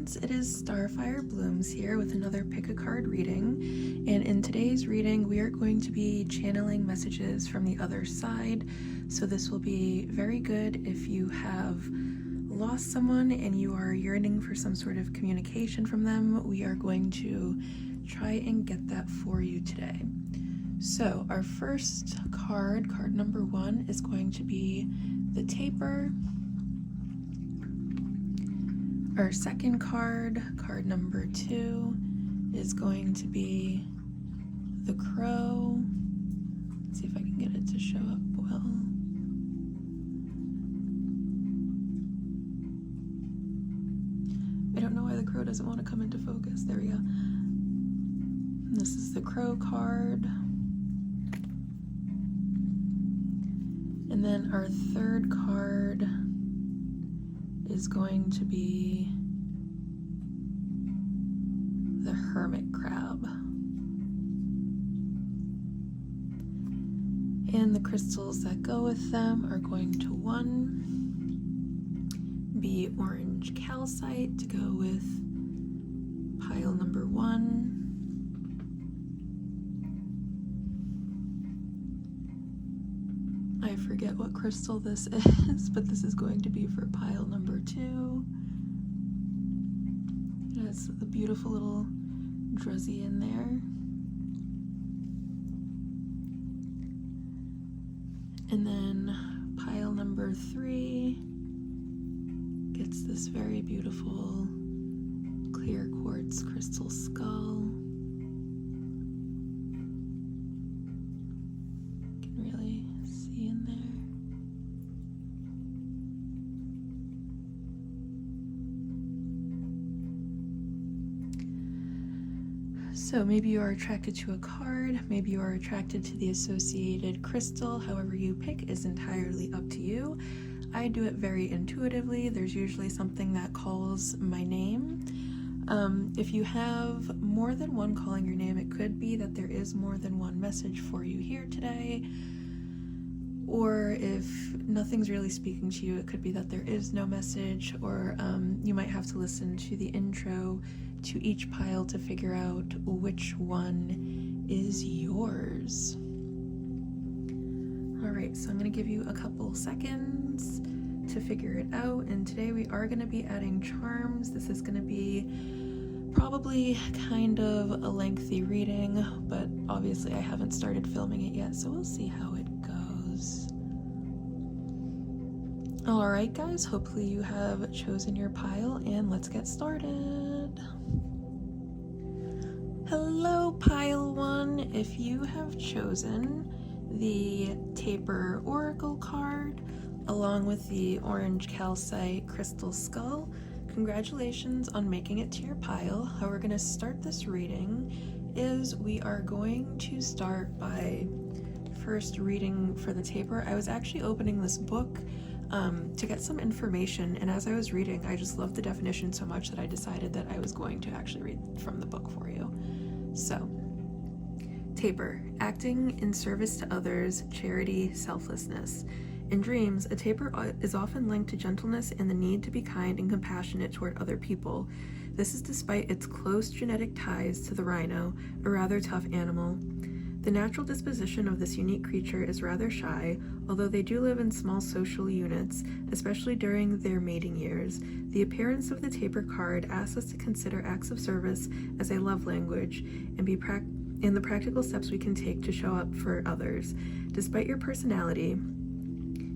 friends, it is Starfire Blooms here with another Pick a Card reading, and in today's reading we are going to be channeling messages from the other side. So this will be very good if you have lost someone and you are yearning for some sort of communication from them. We are going to try and get that for you today. So our first card, card number 1, is going to be the Taper. Our second card, card number 2, is going to be the Crow. Let's see if I can get it to show up well. I don't know why the Crow doesn't want to come into focus. There we go. This is the Crow card. And then our third card is going to be the Hermit Crab. And the crystals that go with them are going to 1, be orange calcite to go with pile number 1. I forget what crystal this is, but this is going to be for pile number 2. It has the beautiful little druzzy in there. And then pile number 3 gets this very beautiful clear quartz crystal skull. You can really see in there. So maybe you are attracted to a card, maybe you are attracted to the associated crystal. However you pick is entirely up to you. I do it very intuitively. There's usually something that calls my name. If you have more than one calling your name, it could be that there is more than one message for you here today. Or if nothing's really speaking to you, it could be that there is no message, or you might have to listen to the intro to each pile to figure out which one is yours. Alright, so I'm going to give you a couple seconds to figure it out, and today we are going to be adding charms. This is going to be probably kind of a lengthy reading, but obviously I haven't started filming it yet, so we'll see how it goes. Alright guys, hopefully you have chosen your pile, and let's get started. Hello pile 1, if you have chosen the Taper Oracle card along with the orange calcite crystal skull, congratulations on making it to your pile. How we're going to start this reading is we are going to start by first reading for the Taper. I was actually opening this book to get some information, and as I was reading I just loved the definition so much that I decided that I was going to actually read from the book for you. So, Taper, acting in service to others, charity, selflessness. In dreams, a taper is often linked to gentleness and the need to be kind and compassionate toward other people. This is despite its close genetic ties to the rhino, a rather tough animal. The natural disposition of this unique creature is rather shy, although they do live in small social units, especially during their mating years. The appearance of the Taper card asks us to consider acts of service as a love language and the practical steps we can take to show up for others. Despite your personality,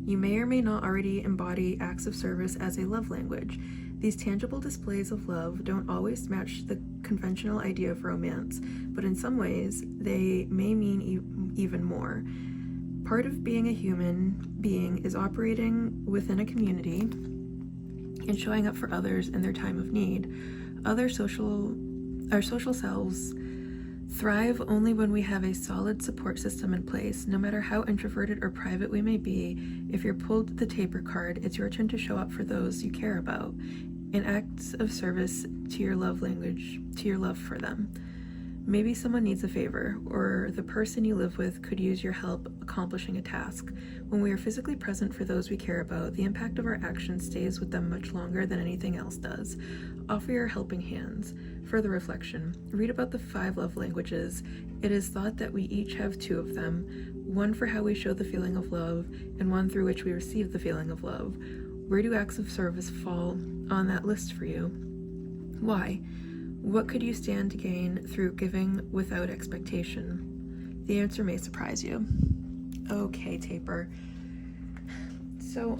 you may or may not already embody acts of service as a love language. These tangible displays of love don't always match the conventional idea of romance, but in some ways, they may mean even more. Part of being a human being is operating within a community and showing up for others in their time of need. Our social selves thrive only when we have a solid support system in place. No matter how introverted or private we may be, if you're pulled the Taper card, it's your turn to show up for those you care about in acts of service to your love language, to your love for them. Maybe someone needs a favor, or the person you live with could use your help accomplishing a task. When we are physically present for those we care about, the impact of our actions stays with them much longer than anything else does. Offer your helping hands. Further reflection. Read about the 5 love languages. It is thought that we each have 2 of them, one for how we show the feeling of love, and one through which we receive the feeling of love. Where do acts of service fall on that list for you? Why? What could you stand to gain through giving without expectation? The answer may surprise you. Okay, Taper. So,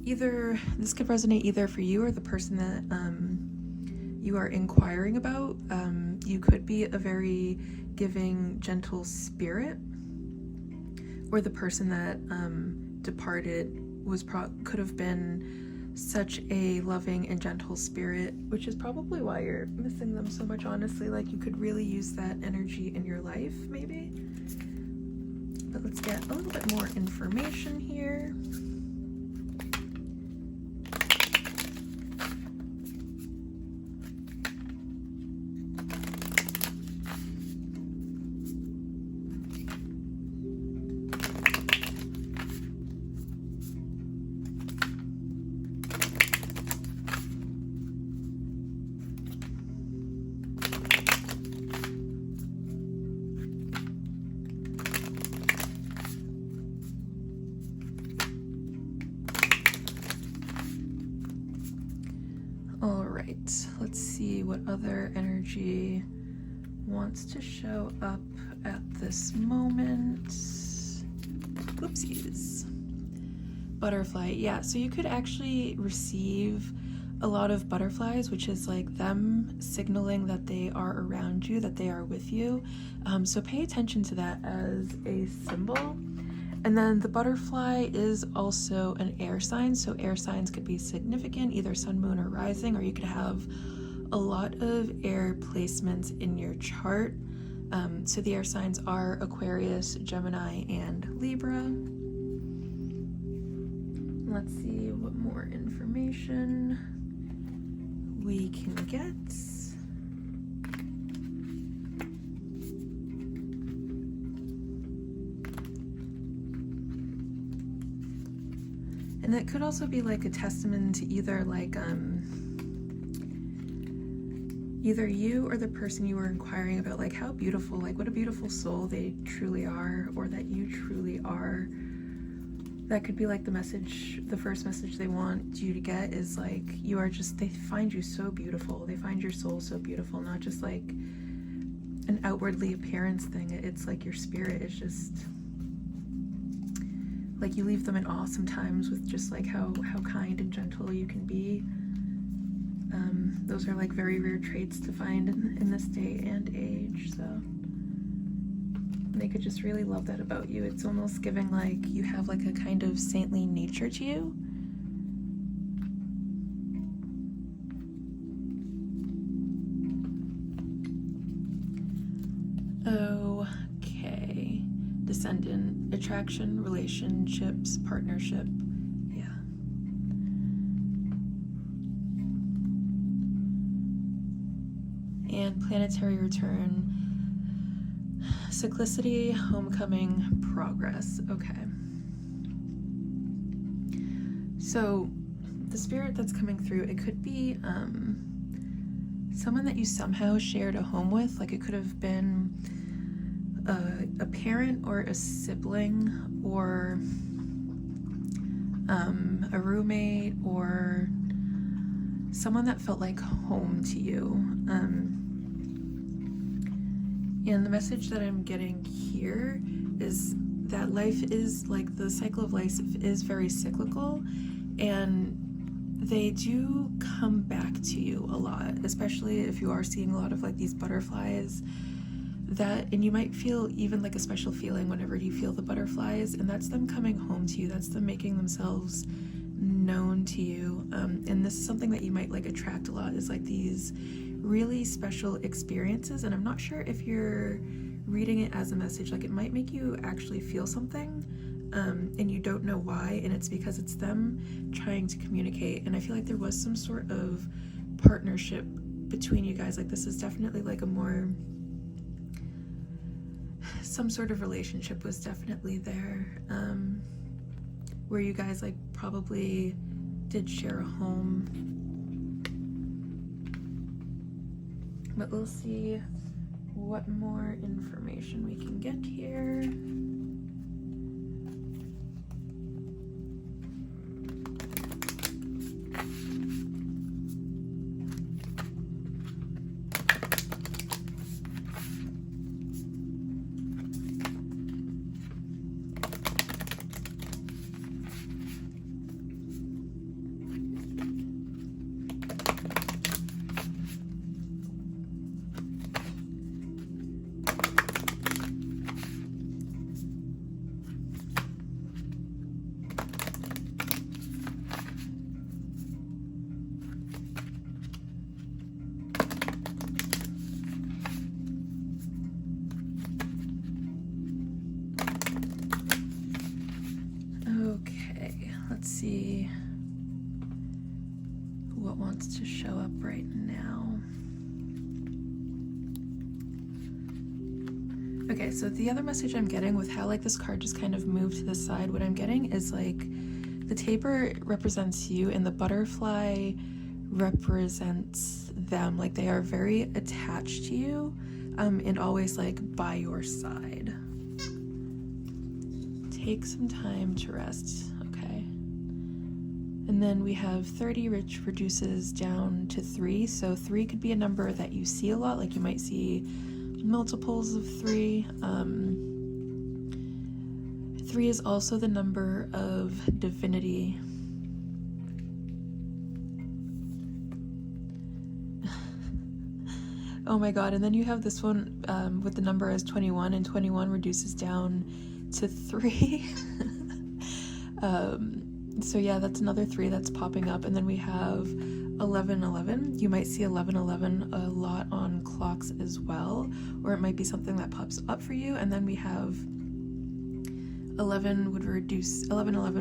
either this could resonate either for you or the person that you are inquiring about. You could be a very giving, gentle spirit, or the person that departed could have been such a loving and gentle spirit, which is probably why you're missing them so much, honestly. Like, you could really use that energy in your life, maybe. But let's get a little bit more information here. Let's see what other energy wants to show up at this moment. Oopsies. Butterfly. Yeah, so you could actually receive a lot of butterflies, which is like them signaling that they are around you, that they are with you. So pay attention to that as a symbol. And then the butterfly is also an air sign, so air signs could be significant, either sun, moon, or rising, or you could have a lot of air placements in your chart. So the air signs are Aquarius, Gemini, and Libra. Let's see what more information we can get. And that could also be like a testament to either like either you or the person you were inquiring about, like how beautiful, like what a beautiful soul they truly are, or that you truly are. That could be like the message, the first message they want you to get is like, you are just, they find you so beautiful. They find your soul so beautiful, not just like an outwardly appearance thing. It's like your spirit is just, like you leave them in awe sometimes with just like how kind and gentle you can be. Those are like very rare traits to find in this day and age, so they could just really love that about you. It's almost giving like you have like a kind of saintly nature to you. Okay. Descendant, attraction, relationships, partnership. Yeah. And planetary return. Cyclicity, homecoming, progress. Okay. So the spirit that's coming through, it could be someone that you somehow shared a home with. Like it could have been a parent or a sibling, or a roommate, or someone that felt like home to you. And the message that I'm getting here is that life is like, the cycle of life is very cyclical, and they do come back to you a lot, especially if you are seeing a lot of like these butterflies. And you might feel even like a special feeling whenever you feel the butterflies, and that's them coming home to you. That's them making themselves known to you. And this is something that you might like attract a lot, is like these really special experiences. And I'm not sure if you're reading it as a message, like it might make you actually feel something, and you don't know why, and it's because it's them trying to communicate. And I feel like there was some sort of partnership between you guys. Like, this is definitely like a more, some sort of relationship was definitely there, where you guys like probably did share a home. But we'll see what more information we can get here. Okay, let's see what wants to show up right now. Okay, so the other message I'm getting with how like this card just kind of moved to the side, what I'm getting is like the taper represents you and the butterfly represents them. Like they are very attached to you, and always like by your side. Take some time to rest, okay? And then we have 30, which reduces down to 3. So 3 could be a number that you see a lot, like you might see multiples of 3. 3 is also the number of divinity. Oh my god, and then you have this one with the number as 21, and 21 reduces down to 3. So yeah, that's another 3 that's popping up. And then we have 1111. You might see 1111 a lot on clocks as well, or it might be something that pops up for you. And then we have 1111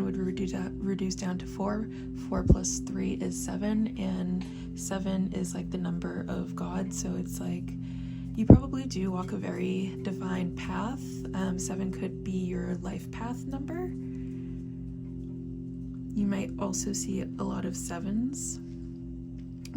would reduce down to 4. 4 plus 3 is 7, and 7 is like the number of God. So it's like you probably do walk a very divine path. 7 could be your life path number. You might also see a lot of 7s,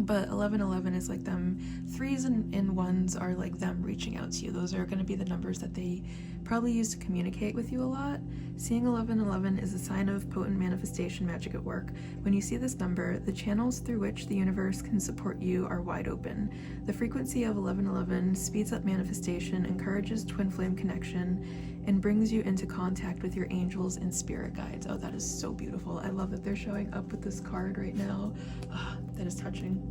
but 1111 is like them. 3s and 1s are like them reaching out to you. Those are going to be the numbers that they probably use to communicate with you a lot. Seeing 1111 is a sign of potent manifestation magic at work. When you see this number, the channels through which the universe can support you are wide open. The frequency of 1111 speeds up manifestation, encourages twin flame connection, and brings you into contact with your angels and spirit guides. Oh, that is so beautiful. I love that they're showing up with this card right now. Oh, that is touching.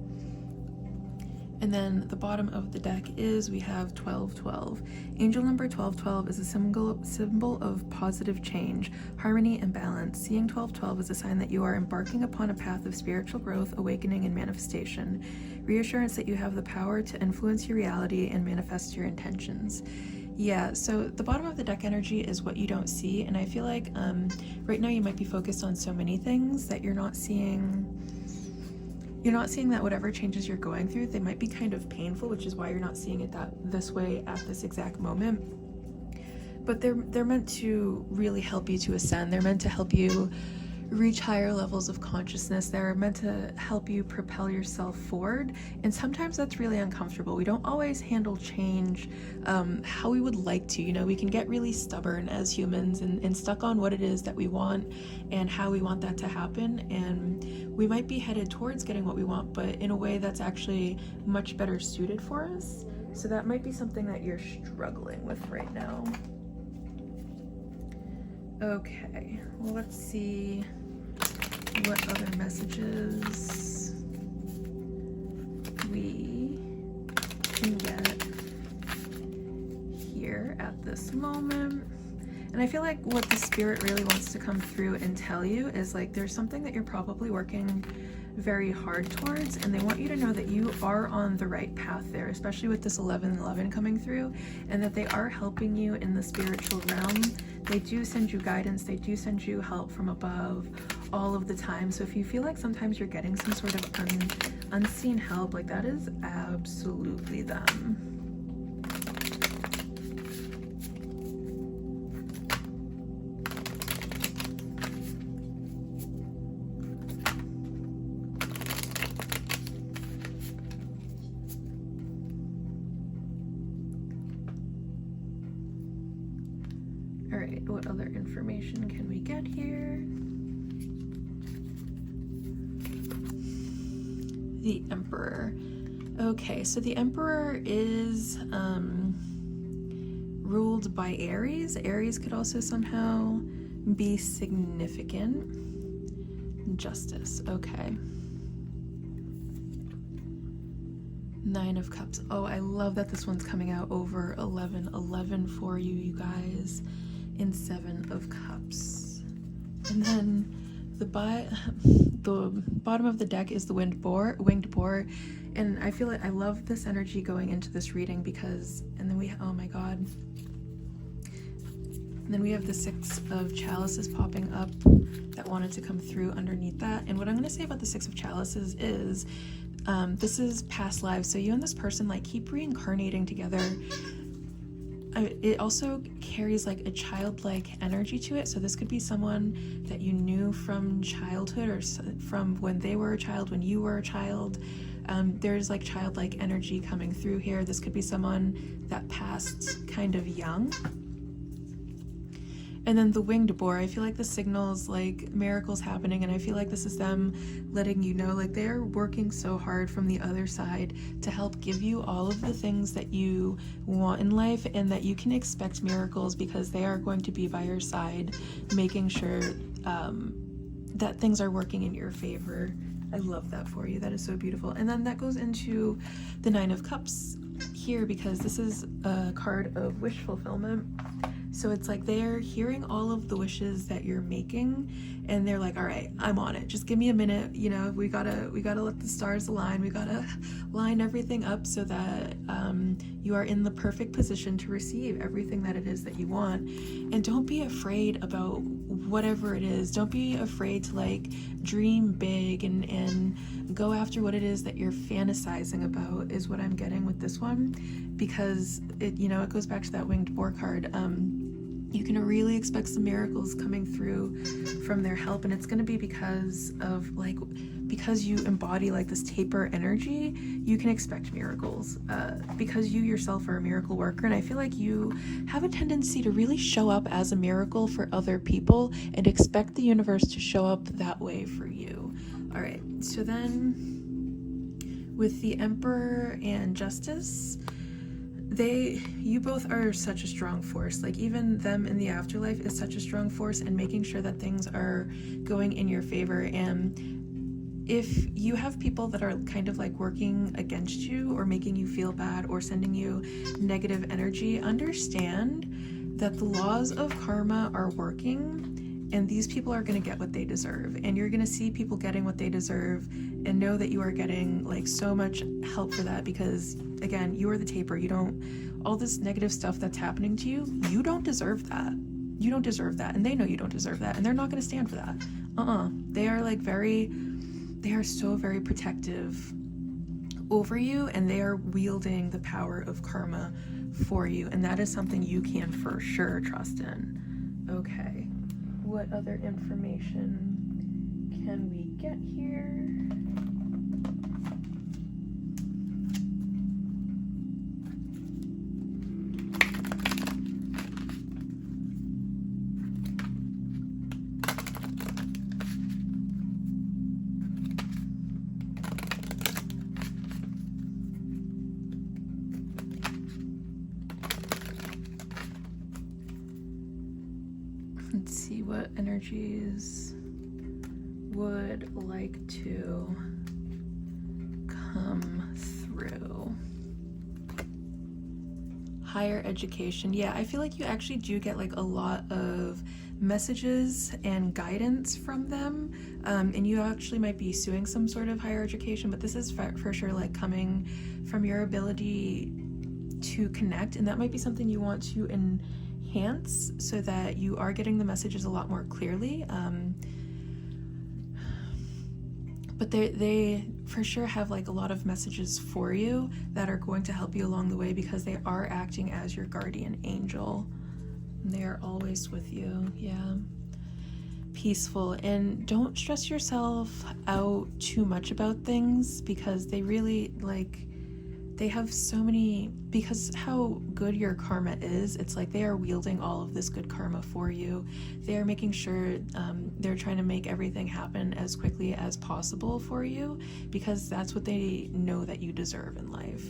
And then the bottom of the deck is we have 1212. Angel number 1212 is a symbol of positive change, harmony, and balance. Seeing 1212 is a sign that you are embarking upon a path of spiritual growth, awakening, and manifestation. Reassurance that you have the power to influence your reality and manifest your intentions. Yeah, so the bottom of the deck energy is what you don't see, and I feel like right now you might be focused on so many things that you're not seeing that whatever changes you're going through, they might be kind of painful, which is why you're not seeing it this way at this exact moment. But they're meant to really help you to ascend. They're meant to help you reach higher levels of consciousness. They're meant to help you propel yourself forward. And sometimes that's really uncomfortable. We don't always handle change how we would like to. You know, we can get really stubborn as humans and stuck on what it is that we want and how we want that to happen. And we might be headed towards getting what we want, but in a way that's actually much better suited for us. So that might be something that you're struggling with right now. Okay, well, let's see what other messages we can get here at this moment. And I feel like what the spirit really wants to come through and tell you is like there's something that you're probably working very hard towards, and they want you to know that you are on the right path there, especially with this 1111 coming through, and that they are helping you in the spiritual realm. They do send you guidance, they do send you help from above all of the time. So if you feel like sometimes you're getting some sort of unseen help, like that is absolutely them. All right, what other information can we get here? The Emperor. Okay, so the Emperor is ruled by Aries. Aries could also somehow be significant. Justice, okay. 9 of Cups. Oh, I love that this one's coming out over 11 for you, you guys, in 7 of Cups. And then the bottom of the deck is the winged boar, and I feel like I love this energy going into this reading because, and then we, oh my god, and then we have the 6 of chalices popping up that wanted to come through underneath that. And what I'm going to say about the 6 of chalices is this is past lives, so you and this person like keep reincarnating together. It also carries like a childlike energy to it, so this could be someone that you knew from childhood or from when they were a child, when you were a child. There's like childlike energy coming through here. This could be someone that passed kind of young. And then the winged boar, I feel like this signals like miracles happening, and I feel like this is them letting you know like they're working so hard from the other side to help give you all of the things that you want in life, and that you can expect miracles because they are going to be by your side, making sure that things are working in your favor. I love that for you. That is so beautiful. And then that goes into the 9 of Cups here, because this is a card of wish fulfillment. So it's like they're hearing all of the wishes that you're making, and they're like, all right, I'm on it. Just give me a minute. You know, we gotta let the stars align. We gotta line everything up so that you are in the perfect position to receive everything that it is that you want. And don't be afraid about whatever it is. Don't be afraid to like dream big and go after what it is that you're fantasizing about, is what I'm getting with this one, because it, you know, it goes back to that winged boar card. You can really expect some miracles coming through from their help, and it's going to be because you embody like this taper energy. You can expect miracles because you yourself are a miracle worker, and I feel like you have a tendency to really show up as a miracle for other people and expect the universe to show up that way for you. All right, so then with the Emperor and Justice, you both are such a strong force. Like even them in the afterlife is such a strong force, and making sure that things are going in your favor. And if you have people that are kind of like working against you or making you feel bad or sending you negative energy, understand that the laws of karma are working, and these people are going to get what they deserve, and you're going to see people getting what they deserve, and know that you are getting like so much help for that, because again, you are the taper. You don't, all this negative stuff that's happening to you, you don't deserve that. You don't deserve that, and they know you don't deserve that, and they're not going to stand for that. They are like they are so very protective over you, and they are wielding the power of karma for you, and that is something you can for sure trust in. Okay, what other information can we get here? Let's see what energies would like to come through. Higher education. Yeah, I feel like you actually do get like a lot of messages and guidance from them, and you actually might be suing some sort of higher education, but this is for sure like coming from your ability to connect, and that might be something you want to enhance so that you are getting the messages a lot more clearly. But they for sure have like a lot of messages for you that are going to help you along the way, because they are acting as your guardian angel. They are always with you. Yeah. Peaceful, and don't stress yourself out too much about things, because they really they have so many, because how good your karma is, it's like they are wielding all of this good karma for you. They are making sure they're trying to make everything happen as quickly as possible for you, because that's what they know that you deserve in life.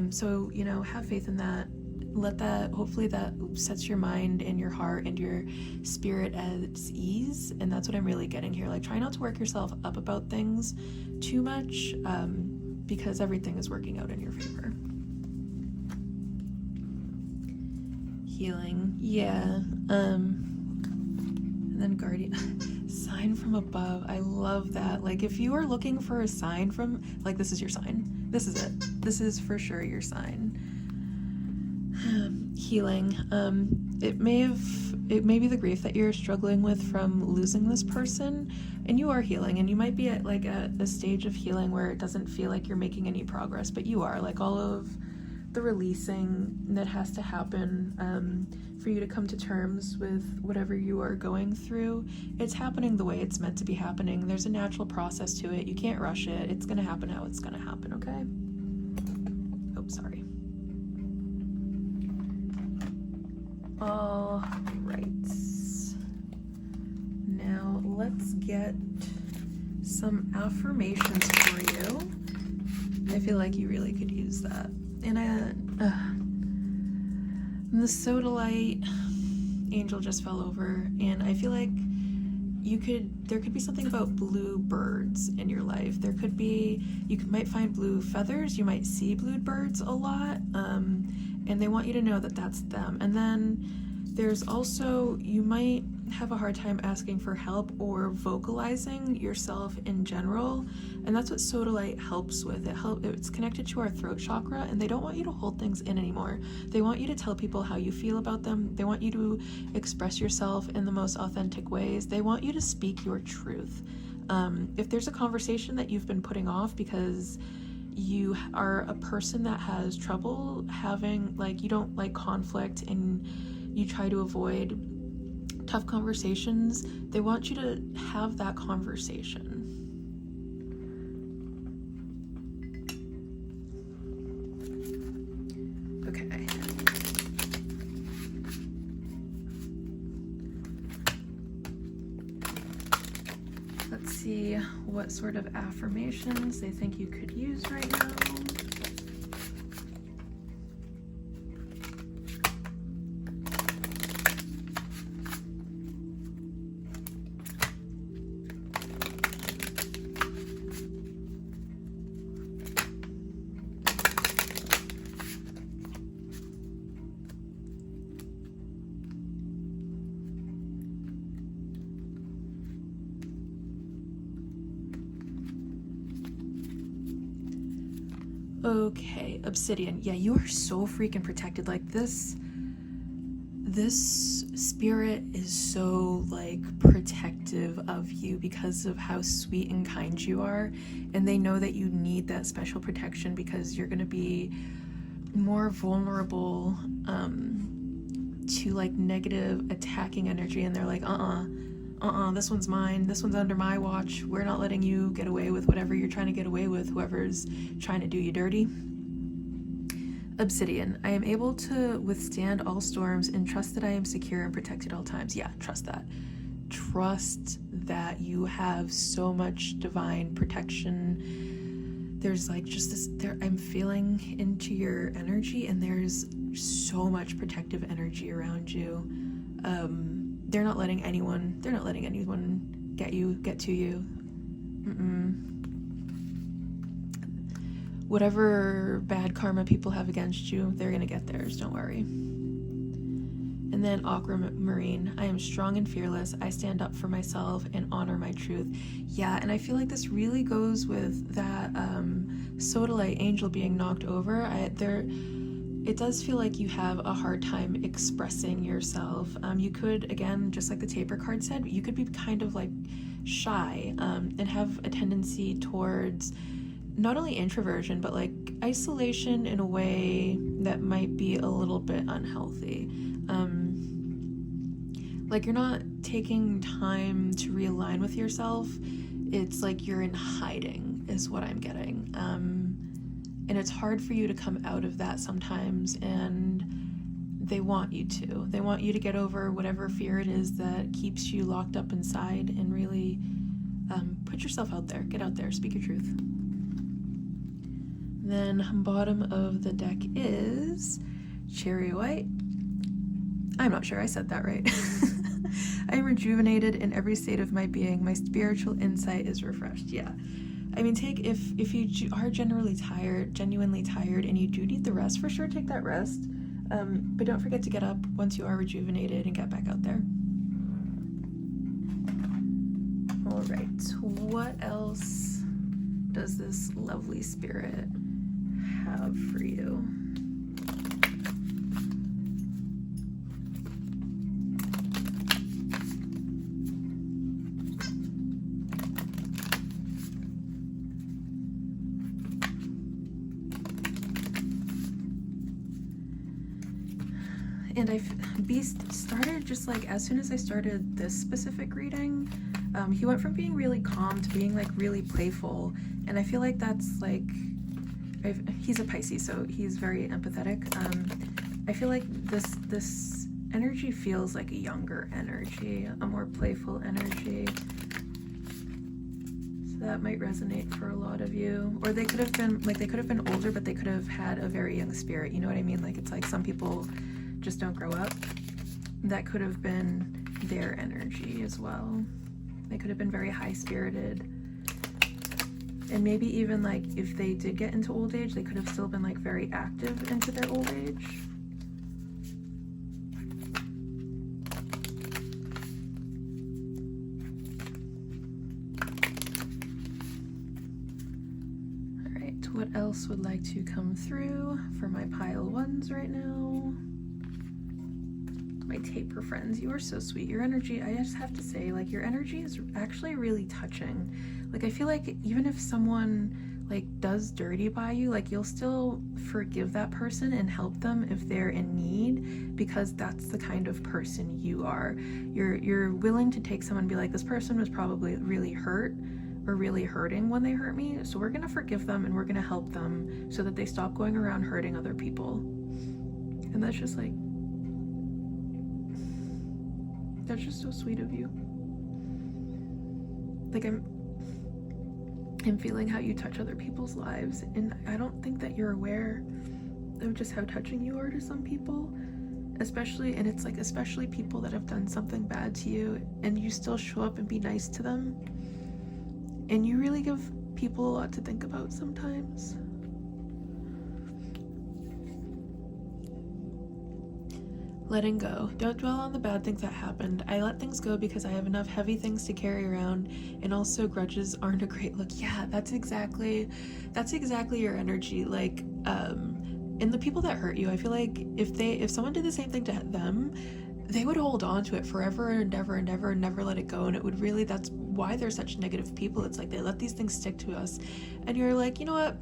So, have faith in that. Let that, hopefully that sets your mind and your heart and your spirit at ease. And that's what I'm really getting here. Like, try not to work yourself up about things too much, because everything is working out in your favor. Healing. Yeah. And then guardian. Sign from above. I love that. Like, if you are looking for a sign from, like, this is your sign. This is it. This is for sure your sign. Healing. It may be the grief that you're struggling with from losing this person, and you are healing, and you might be at a stage of healing where it doesn't feel like you're making any progress, but you are. Like, all of the releasing that has to happen for you to come to terms with whatever you are going through, it's happening the way it's meant to be happening. There's a natural process to it. You can't rush it. It's gonna happen how it's gonna happen, okay? Oh, sorry. All right. Now let's get some affirmations for you. I feel like you really could use that. And the sodalite angel just fell over, and I feel like there could be something about blue birds in your life. You might find blue feathers, you might see blue birds a lot, and they want you to know that that's them. And then there's also, you might have a hard time asking for help or vocalizing yourself in general, and that's what sodalite helps with. It's connected to our throat chakra, and they don't want you to hold things in anymore. They want you to tell people how you feel about them. They want you to express yourself in the most authentic ways. They want you to speak your truth. If there's a conversation that you've been putting off because you are a person that has trouble having, you don't like conflict and you try to avoid tough conversations, they want you to have that conversation. Okay. Let's see what sort of affirmations they think you could use right now. Okay, obsidian. Yeah, you are so freaking protected. Like, this spirit is so protective of you because of how sweet and kind you are, and they know that you need that special protection because you're going to be more vulnerable to negative attacking energy, and they're like, this one's mine, this one's under my watch, we're not letting you get away with whatever you're trying to get away with, whoever's trying to do you dirty. Obsidian. I am able to withstand all storms and trust that I am secure and protected all times. Yeah, trust that. Trust that you have so much divine protection. There's just this, I'm feeling into your energy, and there's so much protective energy around you. They're not letting anyone get to you. whatever bad karma people have against you, they're gonna get theirs, don't worry. And then Aquamarine, I am strong and fearless. I stand up for myself and honor my truth. Yeah, and I feel like this really goes with that sodalite angel being knocked over. It does feel like you have a hard time expressing yourself. You could, again, just like the taper card said, you could be kind of like shy and have a tendency towards not only introversion, but like isolation in a way that might be a little bit unhealthy. Like you're not taking time to realign with yourself. It's like you're in hiding is what I'm getting. And it's hard for you to come out of that sometimes, and they want you to. They want you to get over whatever fear it is that keeps you locked up inside and really put yourself out there. Get out there, speak your truth. Then bottom of the deck is Cherry White. I'm not sure I said that right. I am rejuvenated in every state of my being. My spiritual insight is refreshed. Yeah. I mean, if you are genuinely tired, and you do need the rest, for sure take that rest. But don't forget to get up once you are rejuvenated and get back out there. All right. What else does this lovely spirit have for you? And Beast started just like as soon as I started this specific reading, he went from being really calm to being like really playful, and I feel like that's like he's a Pisces, so he's very empathetic. I feel like this energy feels like a younger energy, a more playful energy. So that might resonate for a lot of you. Or they could have been older, but they could have had a very young spirit. You know what I mean? Like it's like some people just don't grow up. That could have been their energy as well. They could have been very high-spirited. And maybe even like if they did get into old age, they could have still been like very active into their old age. All right, what else would like to come through for my pile ones right now? My taper friends, you are so sweet. Your energy, I just have to say, like your energy is actually really touching. Like I feel like even if someone like does dirty by you, like you'll still forgive that person and help them if they're in need, because that's the kind of person you are. You're willing to take someone and be like, this person was probably really hurt or really hurting when they hurt me, so we're gonna forgive them and we're gonna help them so that they stop going around hurting other people. And that's just like, that's just so sweet of you. Like I'm feeling how you touch other people's lives, and I don't think that you're aware of just how touching you are to some people, especially people that have done something bad to you, and you still show up and be nice to them, and you really give people a lot to think about sometimes. Letting go. Don't dwell on the bad things that happened. I let things go because I have enough heavy things to carry around, and also grudges aren't a great look. Yeah, that's exactly your energy. Like, and the people that hurt you, I feel like if someone did the same thing to them, they would hold on to it forever and ever and ever and never let it go. And it would really, that's why they're such negative people. It's like they let these things stick to us, and you're like, you know what?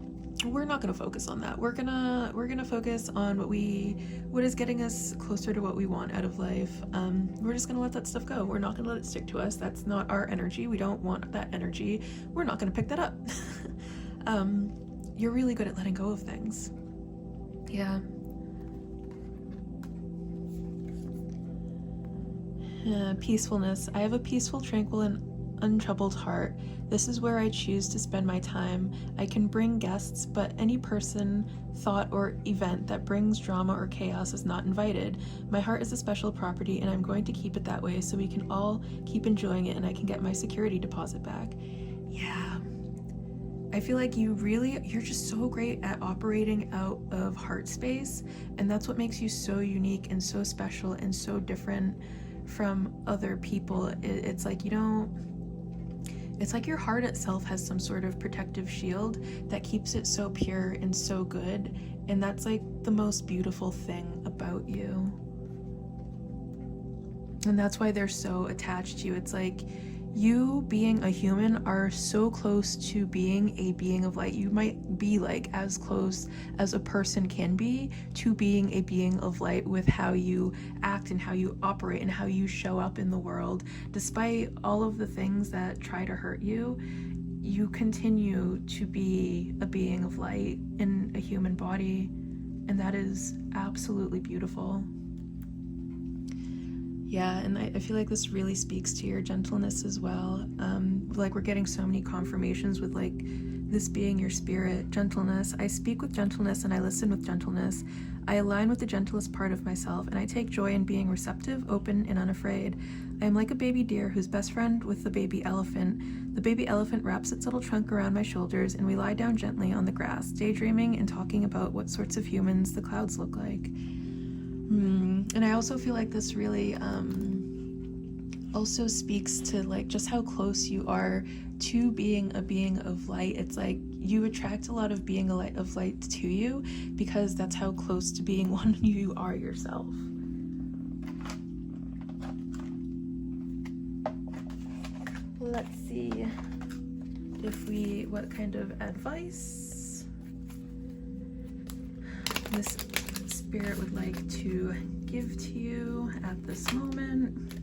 We're not going to focus on that. We're gonna focus on what is getting us closer to what we want out of life. We're just gonna let that stuff go. We're not gonna let it stick to us. That's not our energy. We don't want that energy. We're not gonna pick that up. You're really good at letting go of things. Yeah. Peacefulness. I have a peaceful, tranquil, and untroubled heart. This is where I choose to spend my time. I can bring guests, but any person, thought, or event that brings drama or chaos is not invited. My heart is a special property, and I'm going to keep it that way so we can all keep enjoying it and I can get my security deposit back. Yeah. I feel like you're just so great at operating out of heart space, and that's what makes you so unique and so special and so different from other people. It's like, it's like your heart itself has some sort of protective shield that keeps it so pure and so good, and that's like the most beautiful thing about you. And that's why they're so attached to you. It's like you being a human are so close to being a being of light. You might be like as close as a person can be to being a being of light with how you act and how you operate and how you show up in the world. Despite all of the things that try to hurt you, you continue to be a being of light in a human body, and that is absolutely beautiful. Yeah, and I feel like this really speaks to your gentleness as well. Like we're getting so many confirmations with like this being your spirit. Gentleness. I speak with gentleness and I listen with gentleness. I align with the gentlest part of myself, and I take joy in being receptive, open, and unafraid. I am like a baby deer who's best friend with the baby elephant. The baby elephant wraps its little trunk around my shoulders, and we lie down gently on the grass, daydreaming and talking about what sorts of humans the clouds look like. And I also feel like this really also speaks to like just how close you are to being a being of light. It's like you attract a lot of being a light of light to you because that's how close to being one you are yourself. Let's see what kind of advice this spirit would like to give to you at this moment.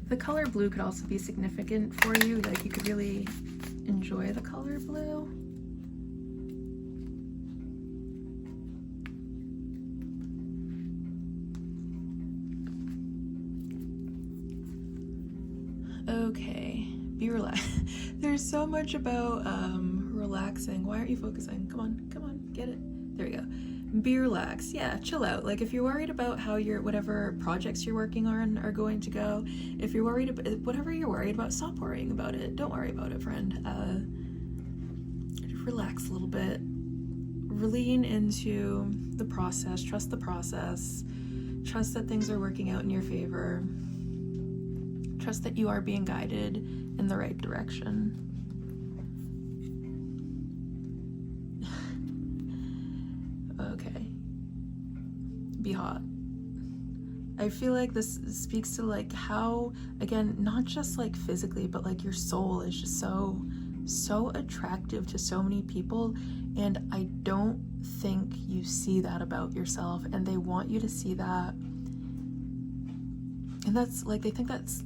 The color blue could also be significant for you, like you could really enjoy the color blue. Okay, be relaxed. There's so much about relaxing. Why aren't you focusing? Come on, get it. There we go. Be relaxed. Yeah, chill out. Like if you're worried about how your whatever projects you're working on are going to go, if you're worried about whatever you're worried about, stop worrying about it. Don't worry about it, friend. Just relax a little bit. Lean into the process. Trust the process. Trust that things are working out in your favor. Trust that you are being guided in the right direction. Okay. Be hot. I feel like this speaks to like how, again, not just like physically, but like your soul is just so attractive to so many people, and I don't think you see that about yourself, and they want you to see that. And that's like, they think that's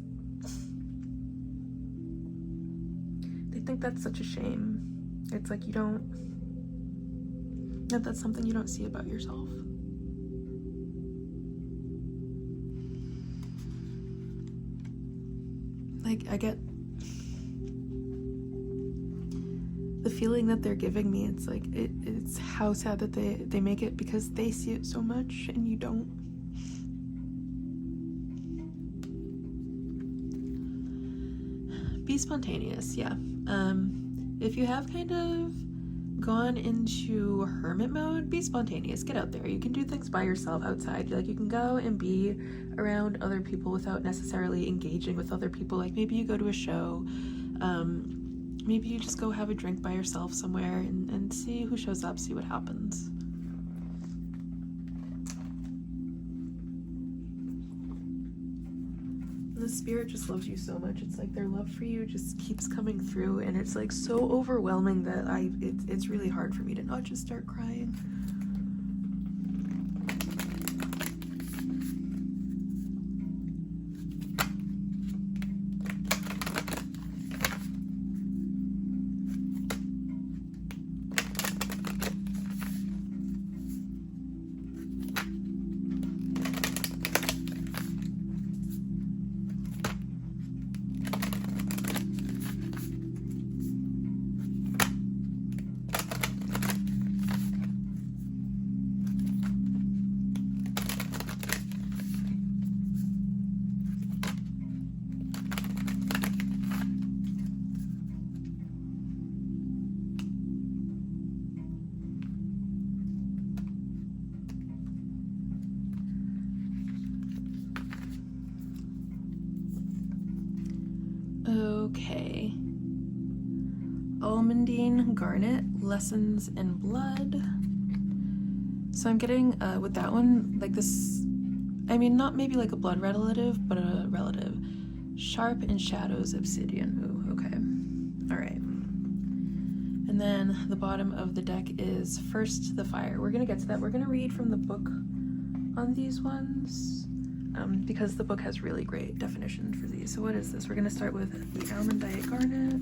such a shame. It's like that's something you don't see about yourself. Like, I get the feeling that they're giving me. It's like, it's how sad that they make it because they see it so much and you don't. Be spontaneous, yeah. If you have kind of gone into hermit mode, be spontaneous. Get out there. You can do things by yourself outside. Like, you can go and be around other people without necessarily engaging with other people. Like, maybe you go to a show, maybe you just go have a drink by yourself somewhere and see who shows up, see what happens. The spirit just loves you so much. It's like their love for you just keeps coming through, and it's like so overwhelming that it's really hard for me to not just start crying. Okay. Almandine Garnet, Lessons in Blood. So I'm getting, with that one, like this, I mean, not maybe like a blood relative, but a relative. Sharp in Shadows, Obsidian. Ooh, okay. Alright. And then the bottom of the deck is First the Fire. We're going to get to that. We're going to read from the book on these ones, because the book has really great definitions for these. So what is this? We're going to start with the Almandite Garnet.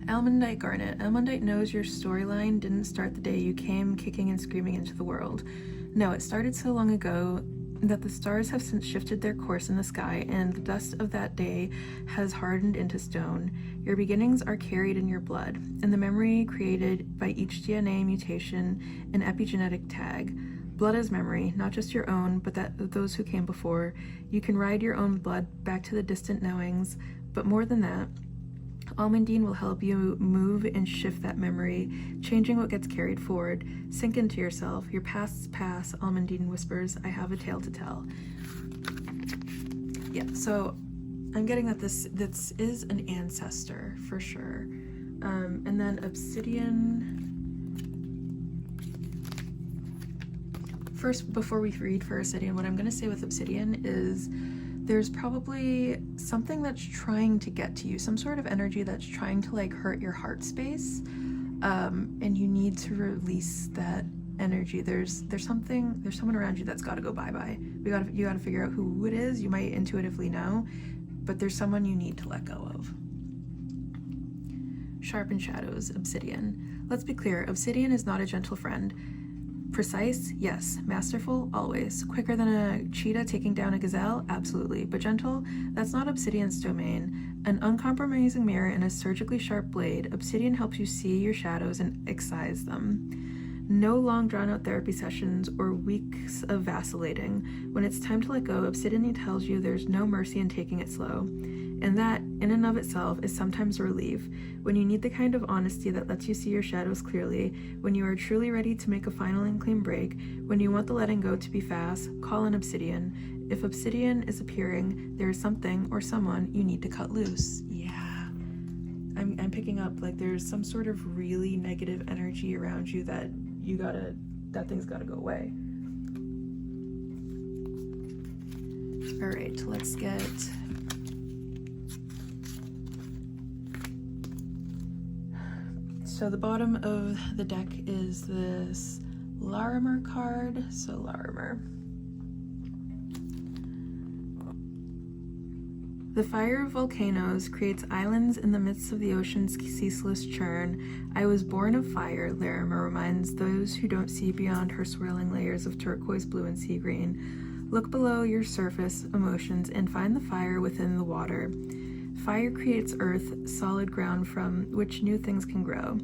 Almandite Garnet. Almandite knows your storyline didn't start the day you came kicking and screaming into the world. No, it started so long ago that the stars have since shifted their course in the sky, and the dust of that day has hardened into stone. Your beginnings are carried in your blood, and the memory created by each DNA mutation and epigenetic tag. Blood is memory, not just your own, but that of those who came before. You can ride your own blood back to the distant knowings, but more than that, Almandine will help you move and shift that memory, changing what gets carried forward. Sink into yourself. Your past's past, Almandine whispers, I have a tale to tell. Yeah, so I'm getting that this is an ancestor, for sure. And then Obsidian. First, before we read for Obsidian, what I'm going to say with Obsidian is there's probably something that's trying to get to you, some sort of energy that's trying to like hurt your heart space, and you need to release that energy. There's someone around you that's got to go bye-bye. You got to figure out who it is. You might intuitively know, but there's someone you need to let go of. Sharp in Shadows, Obsidian. Let's be clear, Obsidian is not a gentle friend. Precise? Yes. Masterful? Always. Quicker than a cheetah taking down a gazelle? Absolutely. But gentle? That's not Obsidian's domain. An uncompromising mirror and a surgically sharp blade, Obsidian helps you see your shadows and excise them. No long drawn-out therapy sessions or weeks of vacillating. When it's time to let go, Obsidian tells you there's no mercy in taking it slow. And that, in and of itself, is sometimes a relief. When you need the kind of honesty that lets you see your shadows clearly, when you are truly ready to make a final and clean break, when you want the letting go to be fast, call an Obsidian. If Obsidian is appearing, there is something or someone you need to cut loose. Yeah. I'm picking up, like, there's some sort of really negative energy around you that that thing's gotta go away. All right, let's get... So the bottom of the deck is this Larimer card. So Larimer. The fire of volcanoes creates islands in the midst of the ocean's ceaseless churn. I was born of fire, Larimer reminds those who don't see beyond her swirling layers of turquoise blue and sea green. Look below your surface emotions and find the fire within the water. Fire creates earth, solid ground from which new things can grow.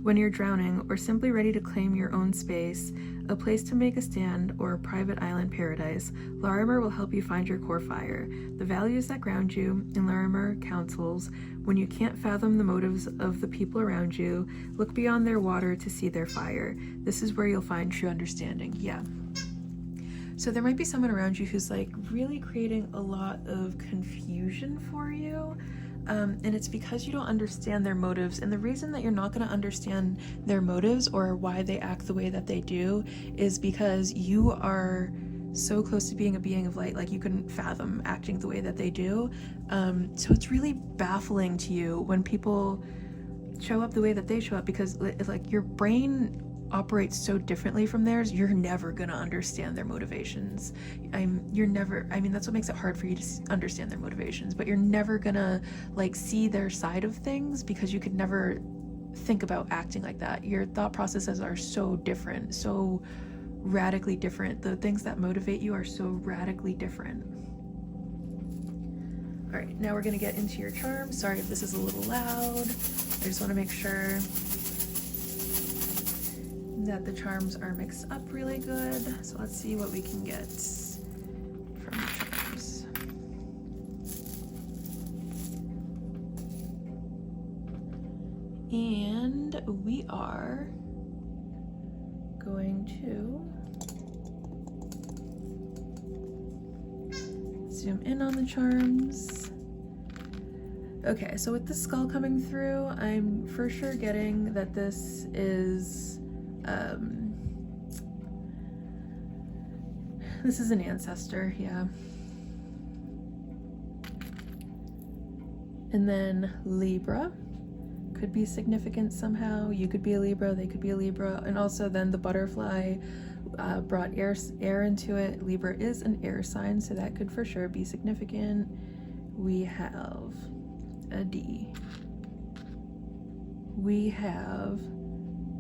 When you're drowning or simply ready to claim your own space, a place to make a stand, or a private island paradise, Larimer will help you find your core fire, the values that ground you. In Larimer counsels, when you can't fathom the motives of the people around you, look beyond their water to see their fire. This is where you'll find true understanding. Yeah. So there might be someone around you who's like really creating a lot of confusion for you, and it's because you don't understand their motives. And the reason that you're not going to understand their motives or why they act the way that they do is because you are so close to being a being of light, like you couldn't fathom acting the way that they do. So it's really baffling to you when people show up the way that they show up, because it's like your brain operates so differently from theirs. You're never gonna understand their motivations. That's what makes it hard for you to understand their motivations, but you're never gonna like see their side of things because you could never think about acting like that. Your thought processes are so different, so radically different. The things that motivate you are so radically different. All right, now we're gonna get into your charms. Sorry if this is a little loud. I just wanna make sure that the charms are mixed up really good. So let's see what we can get from the charms. And we are going to zoom in on the charms. Okay, so with the skull coming through, I'm for sure getting that this is an ancestor, yeah. And then Libra could be significant somehow. You could be a Libra, they could be a Libra. And also then the butterfly brought air into it. Libra is an air sign, so that could for sure be significant. We have a D. We have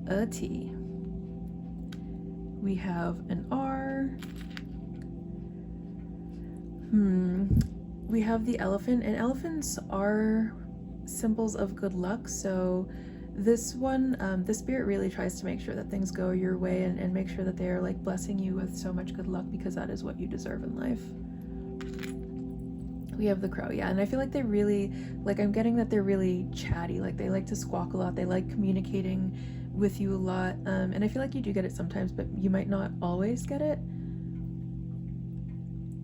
a T. We have an R. We have the elephant, and elephants are symbols of good luck, so this one, the spirit really tries to make sure that things go your way and make sure that they are like blessing you with so much good luck, because that is what you deserve in life. We have the crow, yeah, and I feel like they really, like, I'm getting that they're really chatty, like they like to squawk a lot, they like communicating with you a lot, and I feel like you do get it sometimes, but you might not always get it.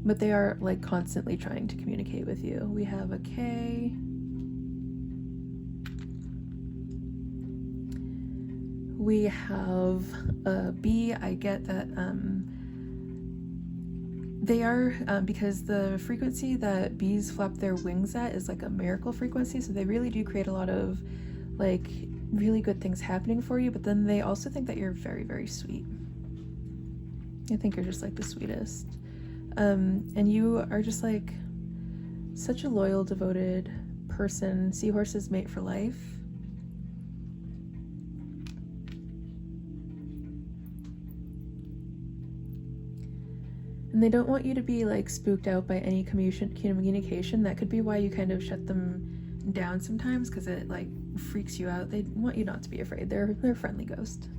But they are like constantly trying to communicate with you. We have a K. We have a B. I get that they are, because the frequency that bees flap their wings at is like a miracle frequency, so they really do create a lot of like really good things happening for you, but then they also think that you're very, very sweet. I think you're just like the sweetest. And you are just like such a loyal, devoted person. Seahorses mate for life. And they don't want you to be like spooked out by any communication. That could be why you kind of shut them down sometimes, because it like freaks you out. They want you not to be afraid. They're a friendly ghost.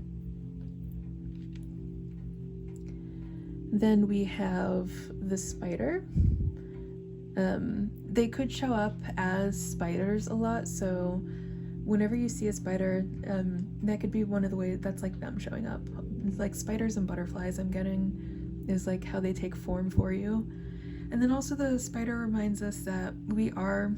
Then we have the spider. They could show up as spiders a lot, so whenever you see a spider, that could be one of the ways that's like them showing up. Like spiders and butterflies, I'm getting, is like how they take form for you. And then also the spider reminds us that we are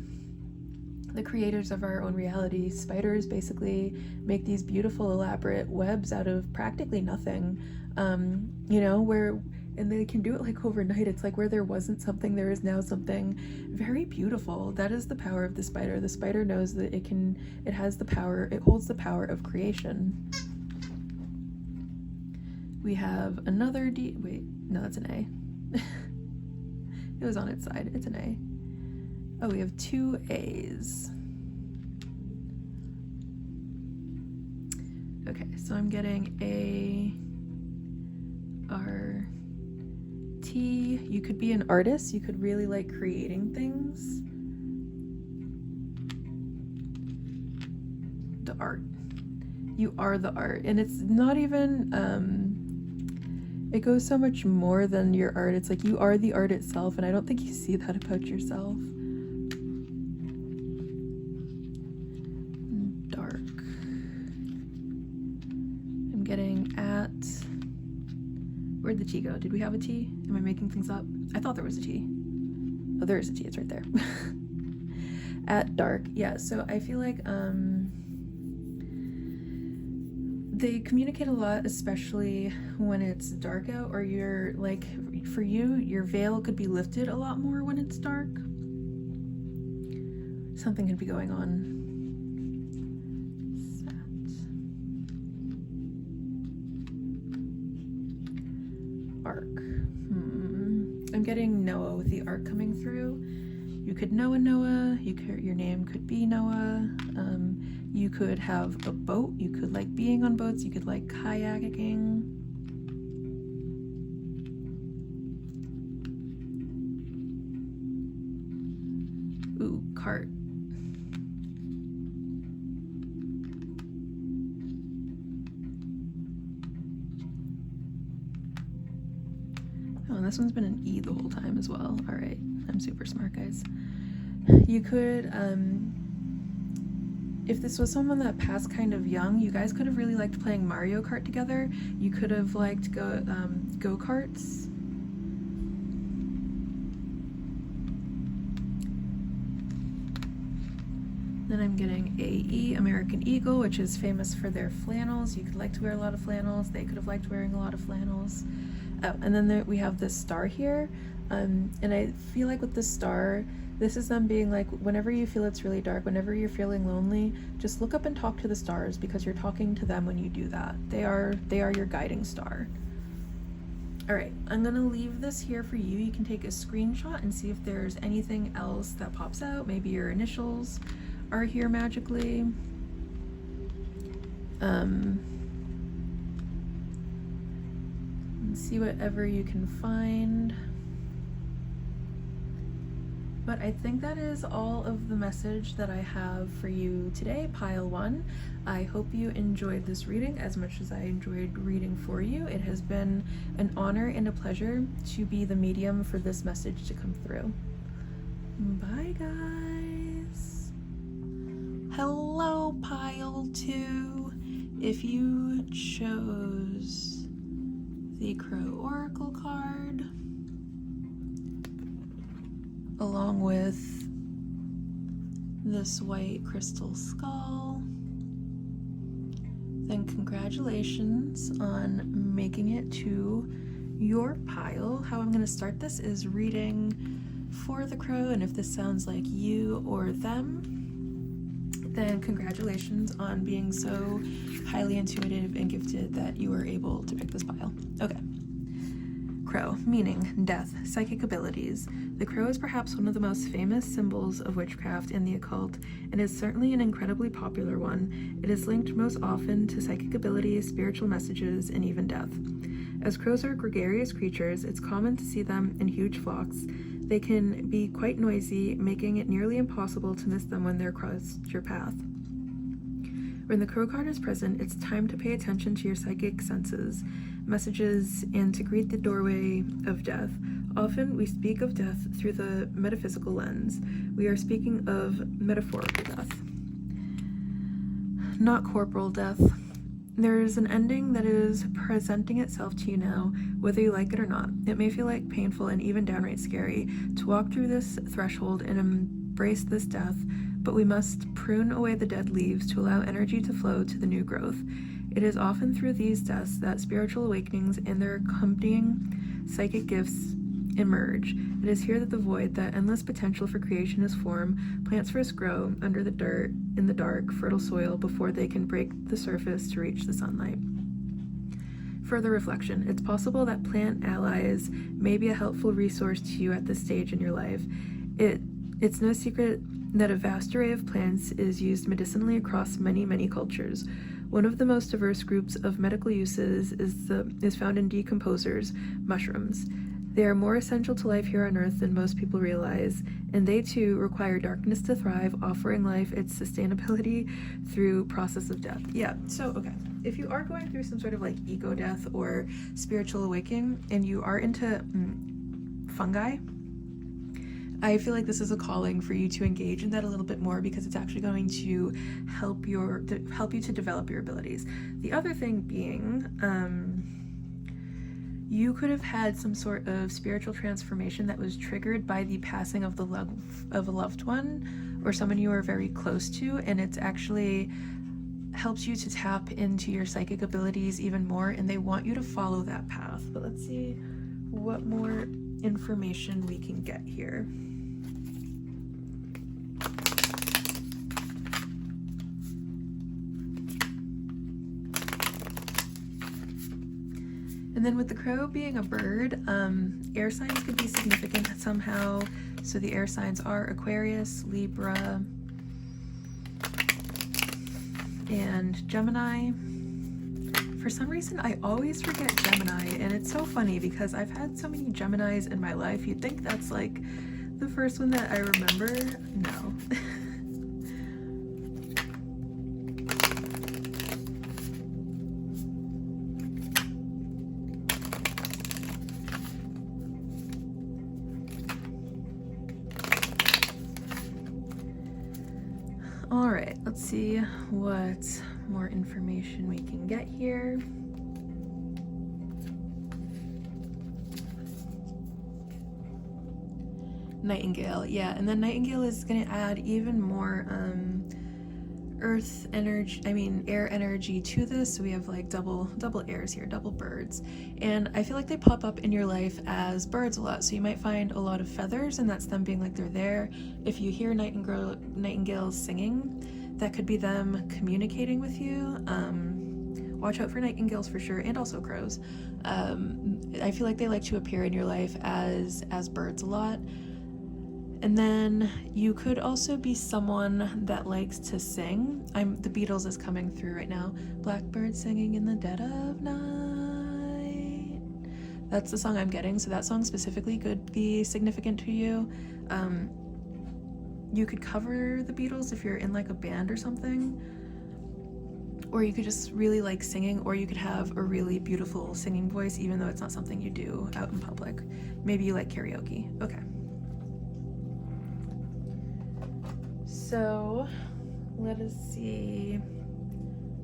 the creators of our own reality. Spiders basically make these beautiful, elaborate webs out of practically nothing, and they can do it like overnight. It's like where there wasn't something, there is now something very beautiful. That is the power of the spider. The spider knows that it has the power, it holds the power of creation. We have another D, wait, no, that's an A. It was on its side, it's an A. Oh, we have two A's. Okay, so I'm getting A, R, T. You could be an artist. You could really like creating things. The art. You are the art. And it's not even, it goes so much more than your art. It's like you are the art itself, and I don't think you see that about yourself. Dark. I'm getting at... Where'd the T go? Did we have a T? Am I making things up? I thought there was a T. Oh, there is a T. It's right there. At dark. Yeah, so I feel like they communicate a lot, especially when it's dark out, or you're like, for you, your veil could be lifted a lot more when it's dark. Something could be going on. Arc. I'm getting Noah with the arc coming through. You could know a Noah. Your name could be Noah. You could have a boat. You could like being on boats. You could like kayaking. Ooh, cart. Oh, and this one's been an E the whole time as well. All right, I'm super smart, guys. You could, if this was someone that passed kind of young, you guys could have really liked playing Mario Kart together. You could have liked go-karts. Then I'm getting AE, American Eagle, which is famous for their flannels. You could like to wear a lot of flannels. They could have liked wearing a lot of flannels. Oh, and then we have this star here. And I feel like with this star, this is them being like, whenever you feel it's really dark, whenever you're feeling lonely, just look up and talk to the stars, because you're talking to them when you do that. They are your guiding star. All right, I'm gonna leave this here for you. You can take a screenshot and see if there's anything else that pops out. Maybe your initials are here magically. And see whatever you can find. But I think that is all of the message that I have for you today, Pile 1. I hope you enjoyed this reading as much as I enjoyed reading for you. It has been an honor and a pleasure to be the medium for this message to come through. Bye, guys. Hello, Pile 2. If you chose the Crow Oracle card, along with this white crystal skull, then congratulations on making it to your pile. How I'm going to start this is reading for the crow, and if this sounds like you or them, then congratulations on being so highly intuitive and gifted that you were able to pick this pile. Okay. Crow, meaning death, psychic abilities. The crow is perhaps one of the most famous symbols of witchcraft and the occult, and is certainly an incredibly popular one. It is linked most often to psychic abilities, spiritual messages, and even death. As crows are gregarious creatures, it's common to see them in huge flocks. They can be quite noisy, making it nearly impossible to miss them when they're crossed your path. When the crow card is present, it's time to pay attention to your psychic senses, messages, and to greet the doorway of death. Often we speak of death through the metaphysical lens. We are speaking of metaphorical death, not corporal death. There is an ending that is presenting itself to you now, whether you like it or not. It may feel like painful and even downright scary to walk through this threshold and embrace this death, but we must prune away the dead leaves to allow energy to flow to the new growth. It is often through these deaths that spiritual awakenings and their accompanying psychic gifts emerge. It is here that the void, that endless potential for creation, is formed. Plants first grow under the dirt, in the dark, fertile soil, before they can break the surface to reach the sunlight. Further reflection. It's possible that plant allies may be a helpful resource to you at this stage in your life. It's no secret that a vast array of plants is used medicinally across many, many cultures. One of the most diverse groups of medical uses is found in decomposers, mushrooms. They are more essential to life here on Earth than most people realize, and they too require darkness to thrive, offering life its sustainability through process of death. Yeah, so, okay. If you are going through some sort of like ego death or spiritual awakening, and you are into fungi, I feel like this is a calling for you to engage in that a little bit more, because it's actually going to help you to develop your abilities. The other thing being, you could have had some sort of spiritual transformation that was triggered by the passing of a loved one or someone you are very close to, and it's actually helps you to tap into your psychic abilities even more, and they want you to follow that path. But let's see what more information we can get here. And then with the crow being a bird, air signs could be significant somehow. So the air signs are Aquarius, Libra, and Gemini. For some reason, I always forget Gemini, and it's so funny because I've had so many Geminis in my life. You'd think that's like the first one that I remember. No. All right, let's see what more information we can get here. Nightingale, yeah, and then Nightingale is going to add even more earth energy, air energy to this. So we have like double airs here, double birds. And I feel like they pop up in your life as birds a lot. So you might find a lot of feathers, and that's them being like they're there. If you hear nightingales singing, that could be them communicating with you. Watch out for nightingales for sure, and also crows. I feel like they like to appear in your life as birds a lot. And then you could also be someone that likes to sing. The Beatles is coming through right now. Blackbird singing in the dead of night. That's the song I'm getting, so that song specifically could be significant to you. You could cover the Beatles if you're in like a band or something. Or you could just really like singing, or you could have a really beautiful singing voice, even though it's not something you do out in public. Maybe you like karaoke. Okay. So let us see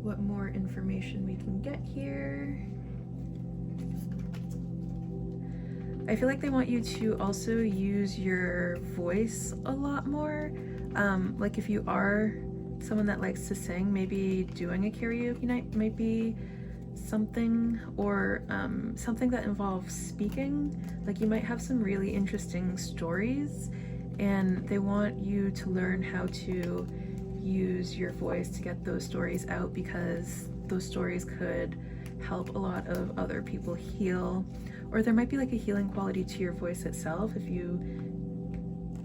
what more information we can get here. I feel like they want you to also use your voice a lot more. Like if you are someone that likes to sing, maybe doing a karaoke night might be something, or something that involves speaking. Like you might have some really interesting stories, and they want you to learn how to use your voice to get those stories out, because those stories could help a lot of other people heal. Or there might be like a healing quality to your voice itself if you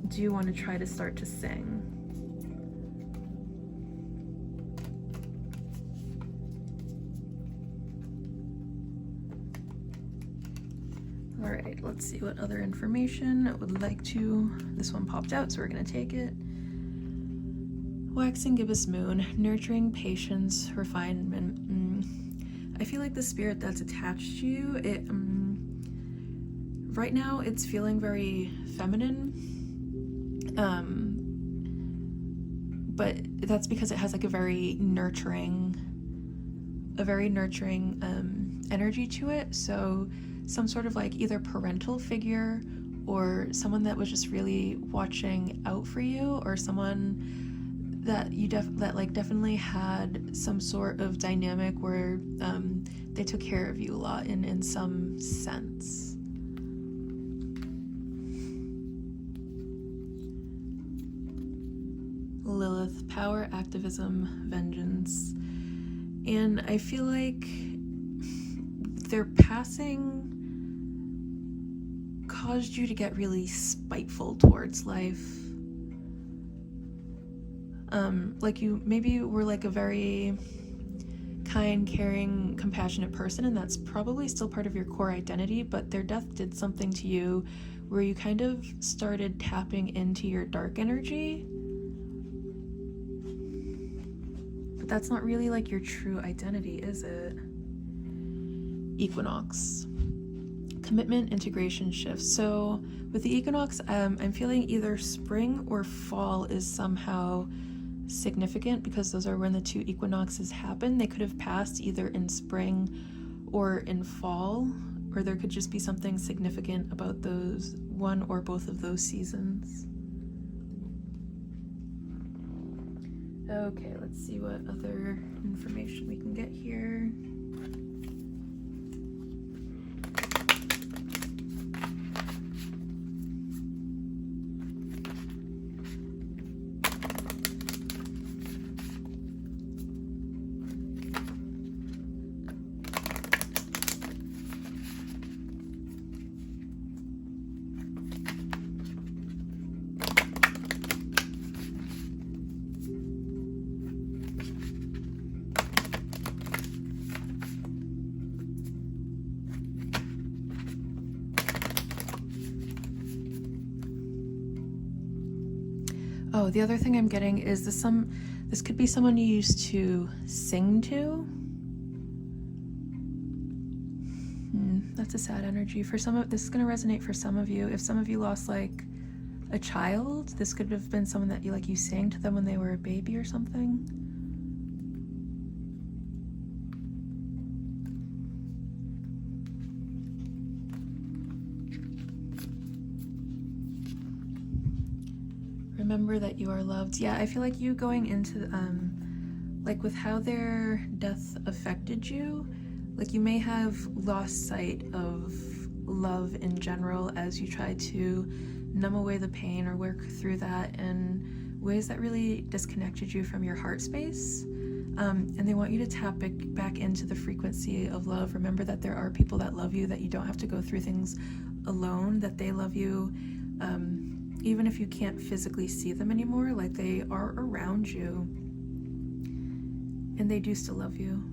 do want to try to start to sing. All right, let's see what other information I would like to. This one popped out, so we're gonna take it. Waxing gibbous moon, nurturing, patience, refinement. I feel like the spirit that's attached to you, right now it's feeling very feminine, but that's because it has like a very nurturing energy to it. So some sort of like either parental figure, or someone that was just really watching out for you, or someone that you definitely had some sort of dynamic where they took care of you a lot in some sense. Lilith, power, activism, vengeance. And I feel like their passing caused you to get really spiteful towards life. Like you maybe were like a very kind, caring, compassionate person, and that's probably still part of your core identity, but their death did something to you where you kind of started tapping into your dark energy. But that's not really like your true identity, is it? Equinox. Commitment, integration, shifts. So with the equinox, I'm feeling either spring or fall is somehow significant, because those are when the two equinoxes happen. They could have passed either in spring or in fall, or there could just be something significant about those, one or both of those seasons. Okay, let's see what other information we can get here. Oh, the other thing I'm getting is this could be someone you used to sing to. That's a sad energy. For some of this is going to resonate for some of you. If some of you lost like a child, this could have been someone that you sang to them when they were a baby or something. Remember that you are loved. Yeah, I feel like you going into like with how their death affected you, like you may have lost sight of love in general as you try to numb away the pain or work through that in ways that really disconnected you from your heart space. And they want you to tap back into the frequency of love. Remember that there are people that love you, that you don't have to go through things alone, that they love you, even if you can't physically see them anymore, like they are around you, and they do still love you.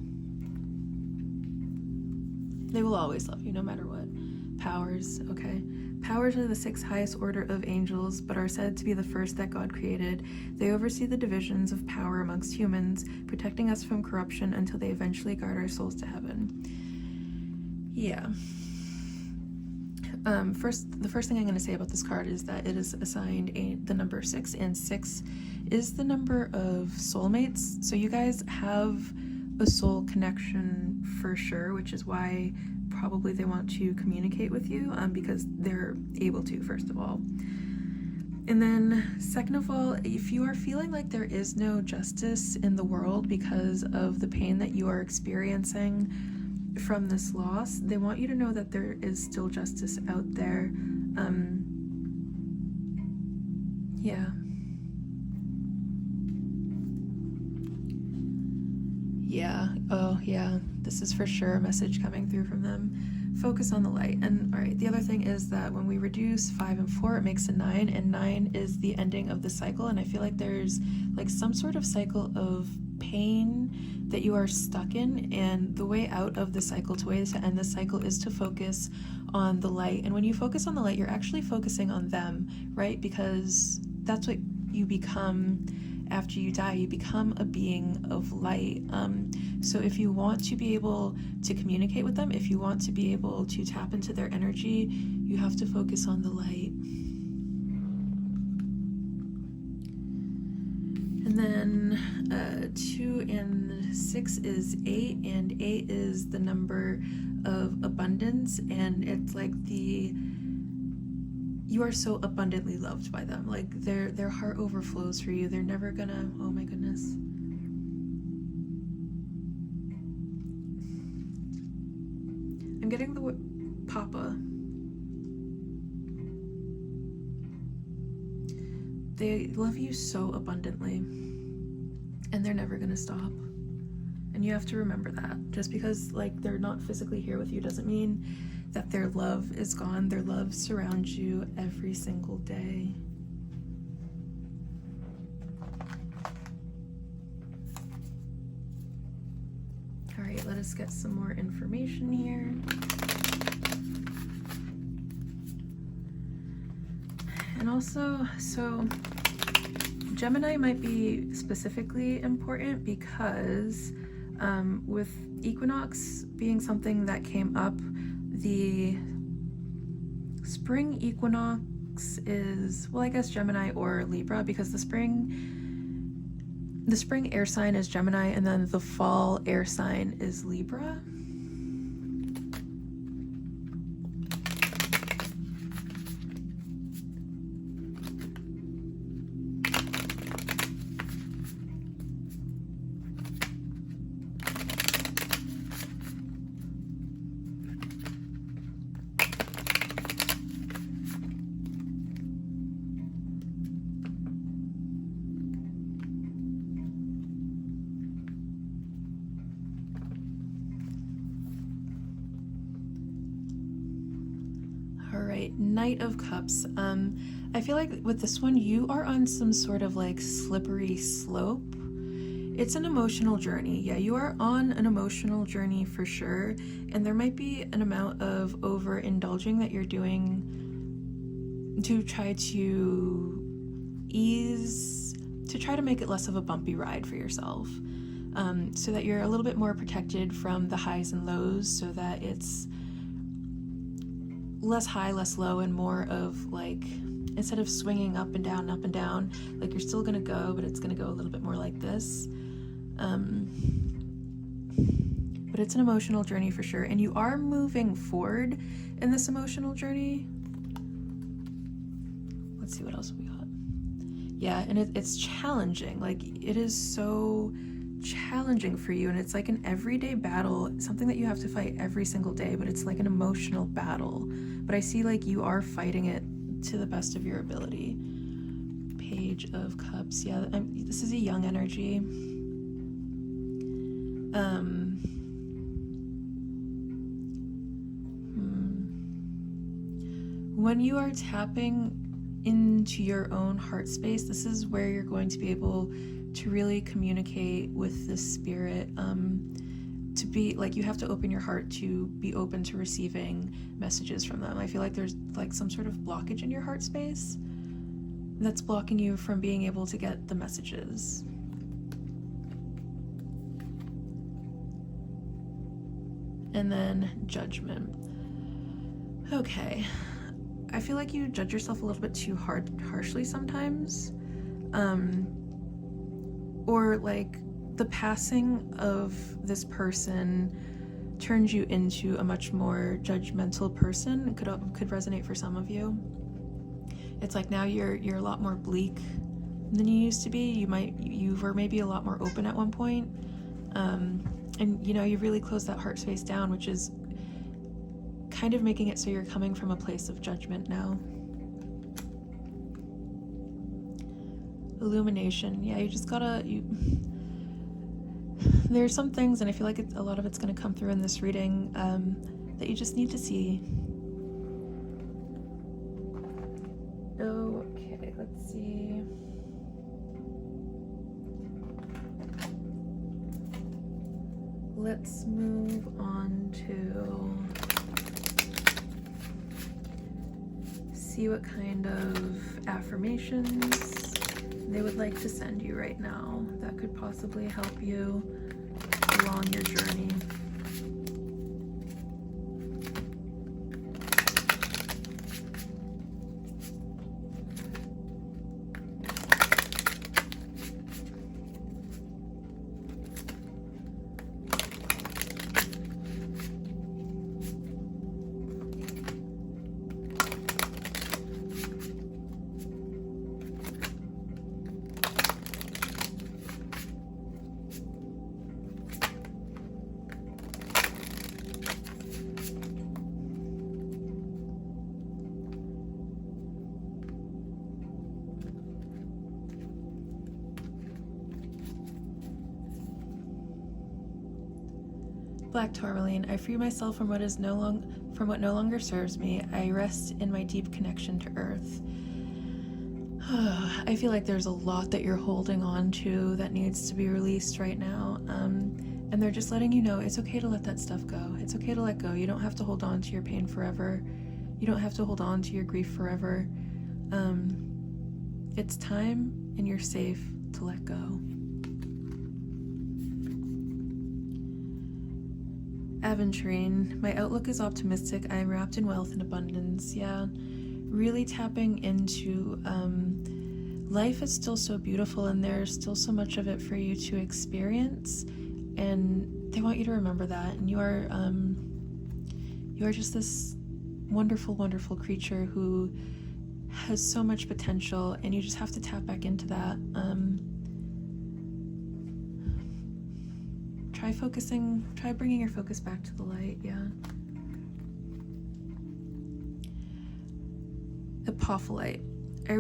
They will always love you, no matter what. Powers, okay? Powers are the 6th highest order of angels, but are said to be the first that God created. They oversee the divisions of power amongst humans, protecting us from corruption until they eventually guide our souls to heaven. Yeah. The first thing I'm going to say about this card is that it is assigned the number 6, and 6 is the number of soulmates. So you guys have a soul connection for sure, which is why probably they want to communicate with you, because they're able to, first of all. And then second of all, if you are feeling like there is no justice in the world because of the pain that you are experiencing from this loss, they want you to know that there is still justice out there. This is for sure a message coming through from them. Focus on the light. And all right, the other thing is that when we reduce 5 and 4, it makes a 9, and 9 is the ending of the cycle. And I feel like there's like some sort of cycle of pain that you are stuck in, and the way out of the cycle, the way to end the cycle, is to focus on the light. And when you focus on the light, you're actually focusing on them, right? Because that's what you become after you die. You become a being of light. So if you want to be able to communicate with them, if you want to be able to tap into their energy, you have to focus on the light. And then 2 and 6 is 8, and 8 is the number of abundance, and it's like you are so abundantly loved by them. Like their heart overflows for you. They're never gonna, oh my goodness. I'm getting the word Papa. They love you so abundantly, and they're never gonna stop. And you have to remember that. Just because like they're not physically here with you doesn't mean that their love is gone. Their love surrounds you every single day. All right, let us get some more information here. And also, so Gemini might be specifically important because with equinox being something that came up, the spring equinox is, well, I guess Gemini or Libra, because the spring air sign is Gemini, and then the fall air sign is Libra. Knight of Cups. I feel like with this one, you are on some sort of like slippery slope. It's an emotional journey. Yeah, you are on an emotional journey for sure. And there might be an amount of overindulging that you're doing to try to make it less of a bumpy ride for yourself. So that you're a little bit more protected from the highs and lows, so that it's less high, less low, and more of like, instead of swinging up and down, like you're still gonna go, but it's gonna go a little bit more like this. But it's an emotional journey for sure, and you are moving forward in this emotional journey. Let's see what else we got. Yeah, and it's challenging. Like, it is so challenging for you, and it's like an everyday battle, something that you have to fight every single day, but it's like an emotional battle. But I see like you are fighting it to the best of your ability. Page of Cups. Yeah, this is a young energy. When you are tapping into your own heart space, this is where you're going to be able to really communicate with the spirit. To be like, you have to open your heart to be open to receiving messages from them. I feel like there's like some sort of blockage in your heart space that's blocking you from being able to get the messages. And then Judgment. Okay. I feel like you judge yourself a little bit too harshly sometimes. Or like the passing of this person turns you into a much more judgmental person. It could resonate for some of you. It's like now you're a lot more bleak than you used to be. You were maybe a lot more open at one point. And you know, you really closed that heart space down, which is kind of making it so you're coming from a place of judgment now. Illumination. Yeah, you just gotta, there's some things, and I feel like a lot of it's going to come through in this reading, that you just need to see. Okay, let's see. Let's move on to see what kind of affirmations they would like to send you right now that could possibly help you along your journey. Black Tourmaline, I free myself from what no longer serves me. I rest in my deep connection to Earth. I feel like there's a lot that you're holding on to that needs to be released right now. And they're just letting you know it's okay to let that stuff go. It's okay to let go. You don't have to hold on to your pain forever. You don't have to hold on to your grief forever. It's time, and you're safe to let go. Aventurine, my outlook is optimistic. I am wrapped in wealth and abundance. Yeah, really tapping into life is still so beautiful, and there's still so much of it for you to experience, and they want you to remember that. And you are just this wonderful, wonderful creature who has so much potential, and you just have to tap back into that. Try bringing your focus back to the light. Yeah. Apophyllite. I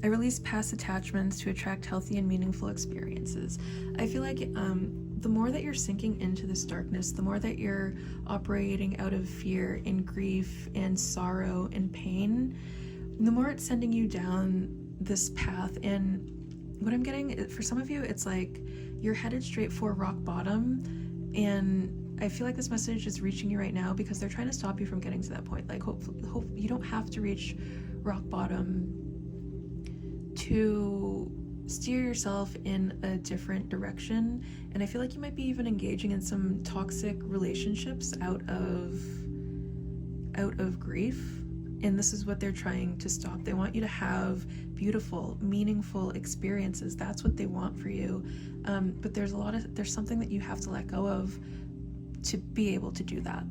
release past attachments to attract healthy and meaningful experiences. I feel like the more that you're sinking into this darkness, the more that you're operating out of fear and grief and sorrow and pain, the more it's sending you down this path. And what I'm getting, for some of you, it's like you're headed straight for rock bottom, and I feel like this message is reaching you right now because they're trying to stop you from getting to that point. Like, hope you don't have to reach rock bottom to steer yourself in a different direction. And I feel like you might be even engaging in some toxic relationships out of grief. And this is what they're trying to stop. They want you to have beautiful, meaningful experiences. That's what they want for you. But there's something that you have to let go of to be able to do that.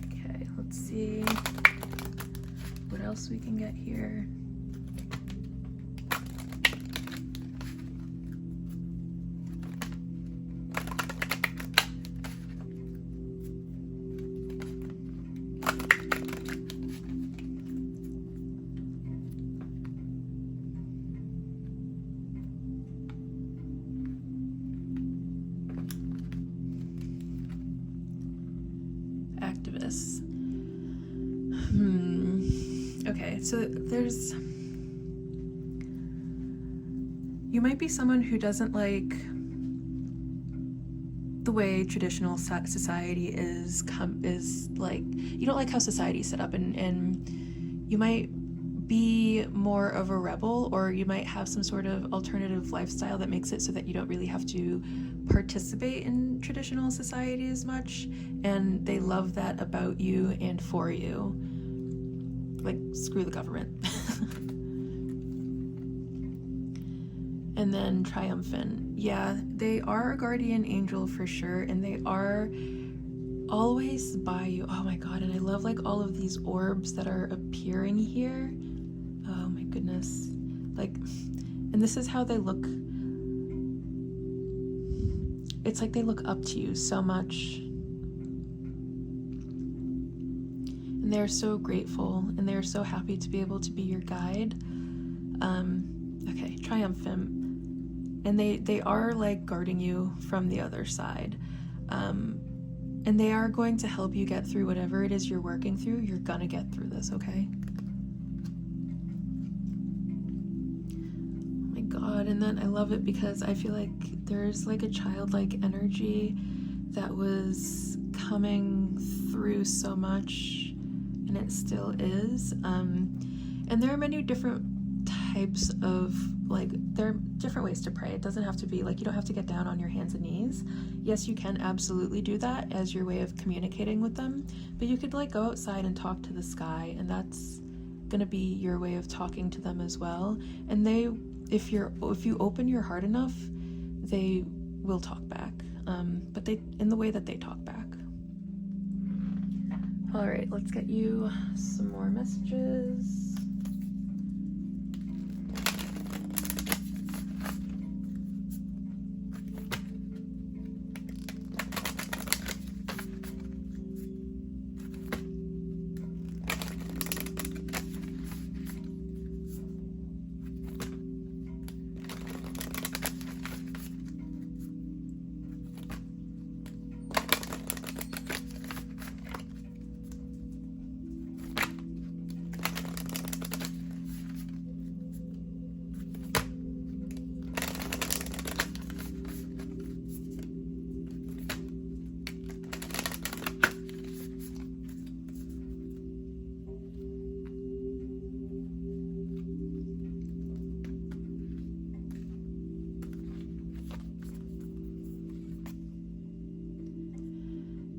Okay, let's see. What else we can get here. Activists. Okay, so you might be someone who doesn't like the way traditional society is like, you don't like how society is set up, and you might be more of a rebel, or you might have some sort of alternative lifestyle that makes it so that you don't really have to participate in traditional society as much, and they love that about you and for you. Like, screw the government. And then triumphant. Yeah, they are a guardian angel for sure, and they are always by you. Oh my god, and I love like all of these orbs that are appearing here. Oh my goodness. Like, and this is how they look. It's like they look up to you so much. And they're so grateful, and they're so happy to be able to be your guide. Okay, triumphant. And they are like guarding you from the other side. And they are going to help you get through whatever it is you're working through. You're gonna get through this, okay? Oh my god, and then I love it because I feel like there's like a childlike energy that was coming through so much, and it still is. And there are many different types of, like, there are different ways to pray. It doesn't have to be like, you don't have to get down on your hands and knees. Yes, you can absolutely do that as your way of communicating with them, but you could like go outside and talk to the sky, and that's gonna be your way of talking to them as well. And they, if you open your heart enough, they will talk back, but they, in the way that they talk back. All right, let's get you some more messages.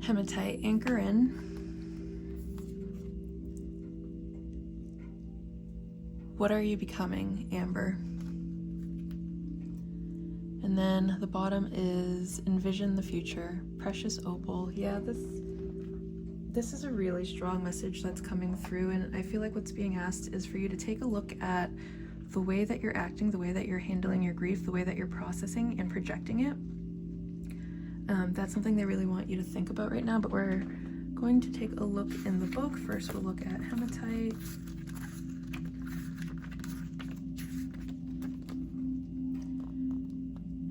Hematite, anchor in. What are you becoming, Amber? And then the bottom is envision the future, precious opal. Yeah, this is a really strong message that's coming through, and I feel like what's being asked is for you to take a look at the way that you're acting, the way that you're handling your grief, the way that you're processing and projecting it. That's something they really want you to think about right now, but we're going to take a look in the book. First, we'll look at hematite.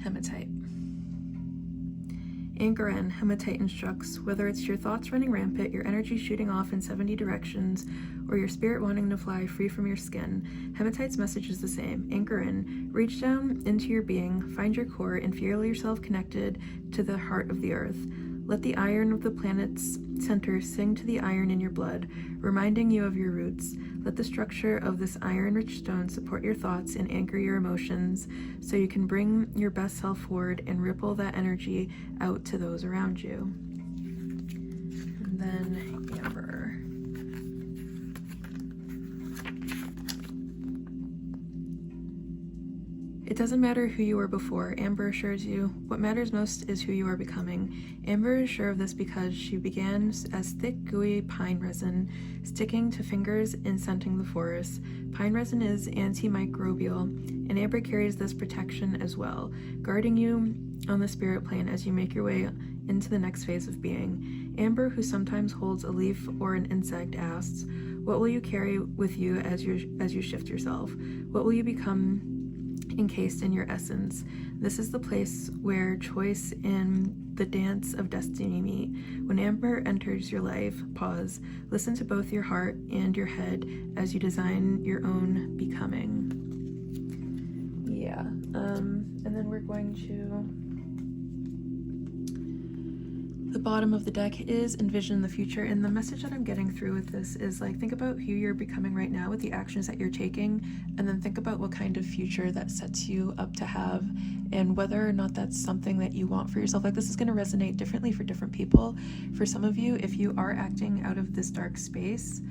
Hematite. Anchor in. Hematite instructs, whether it's your thoughts running rampant, your energy shooting off in 70 directions, or your spirit wanting to fly free from your skin, Hematite's message is the same. Anchor in. Reach down into your being, find your core, and feel yourself connected to the heart of the earth. Let the iron of the planet's center sing to the iron in your blood, reminding you of your roots. Let the structure of this iron-rich stone support your thoughts and anchor your emotions so you can bring your best self forward and ripple that energy out to those around you. And then Amber. It doesn't matter who you were before, Amber assures you. What matters most is who you are becoming. Amber is sure of this because she began as thick, gooey pine resin, sticking to fingers and scenting the forest. Pine resin is antimicrobial, and Amber carries this protection as well, guarding you on the spirit plane as you make your way into the next phase of being. Amber, who sometimes holds a leaf or an insect, asks, "What will you carry with you as you shift yourself? What will you become encased in your essence?" This is the place where choice and the dance of destiny meet. When Amber enters your life, pause. Listen to both your heart and your head as you design your own becoming. Yeah, and then we're going to... The bottom of the deck is envision the future, and the message that I'm getting through with this is like, think about who you're becoming right now with the actions that you're taking, and then think about what kind of future that sets you up to have, and whether or not that's something that you want for yourself. Like, this is going to resonate differently for different people. For some of you, if you are acting out of this dark space,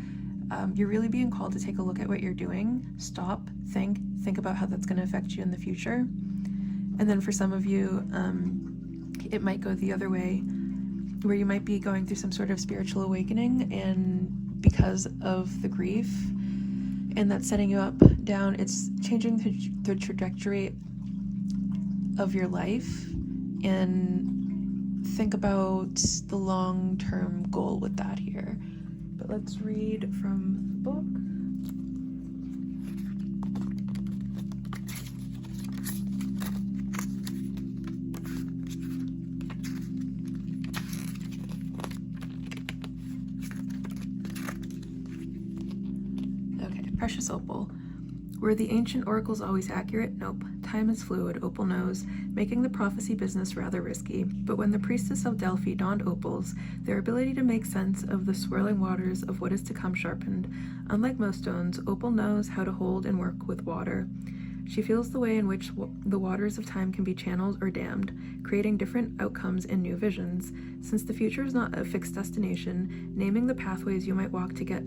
you're really being called to take a look at what you're doing. Stop, think about how that's going to affect you in the future. And then for some of you, it might go the other way, where you might be going through some sort of spiritual awakening, and because of the grief, and that's setting you up down, it's changing the trajectory of your life. And think about the long-term goal with that here. But let's read from the book. Precious Opal. Were the ancient oracles always accurate? Nope. Time is fluid, Opal knows, making the prophecy business rather risky. But when the priestess of Delphi donned opals, their ability to make sense of the swirling waters of what is to come sharpened. Unlike most stones, Opal knows how to hold and work with water. She feels the way in which the waters of time can be channeled or dammed, creating different outcomes and new visions. Since the future is not a fixed destination, naming the pathways you might walk to get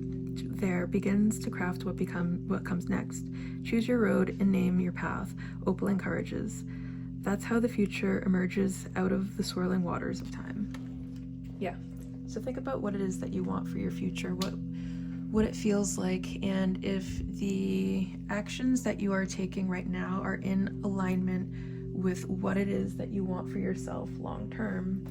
there begins to craft what comes next. Choose your road and name your path, Opal encourages. That's how the future emerges out of the swirling waters of time. Yeah, so think about what it is that you want for your future, what it feels like, and if the actions that you are taking right now are in alignment with what it is that you want for yourself long term.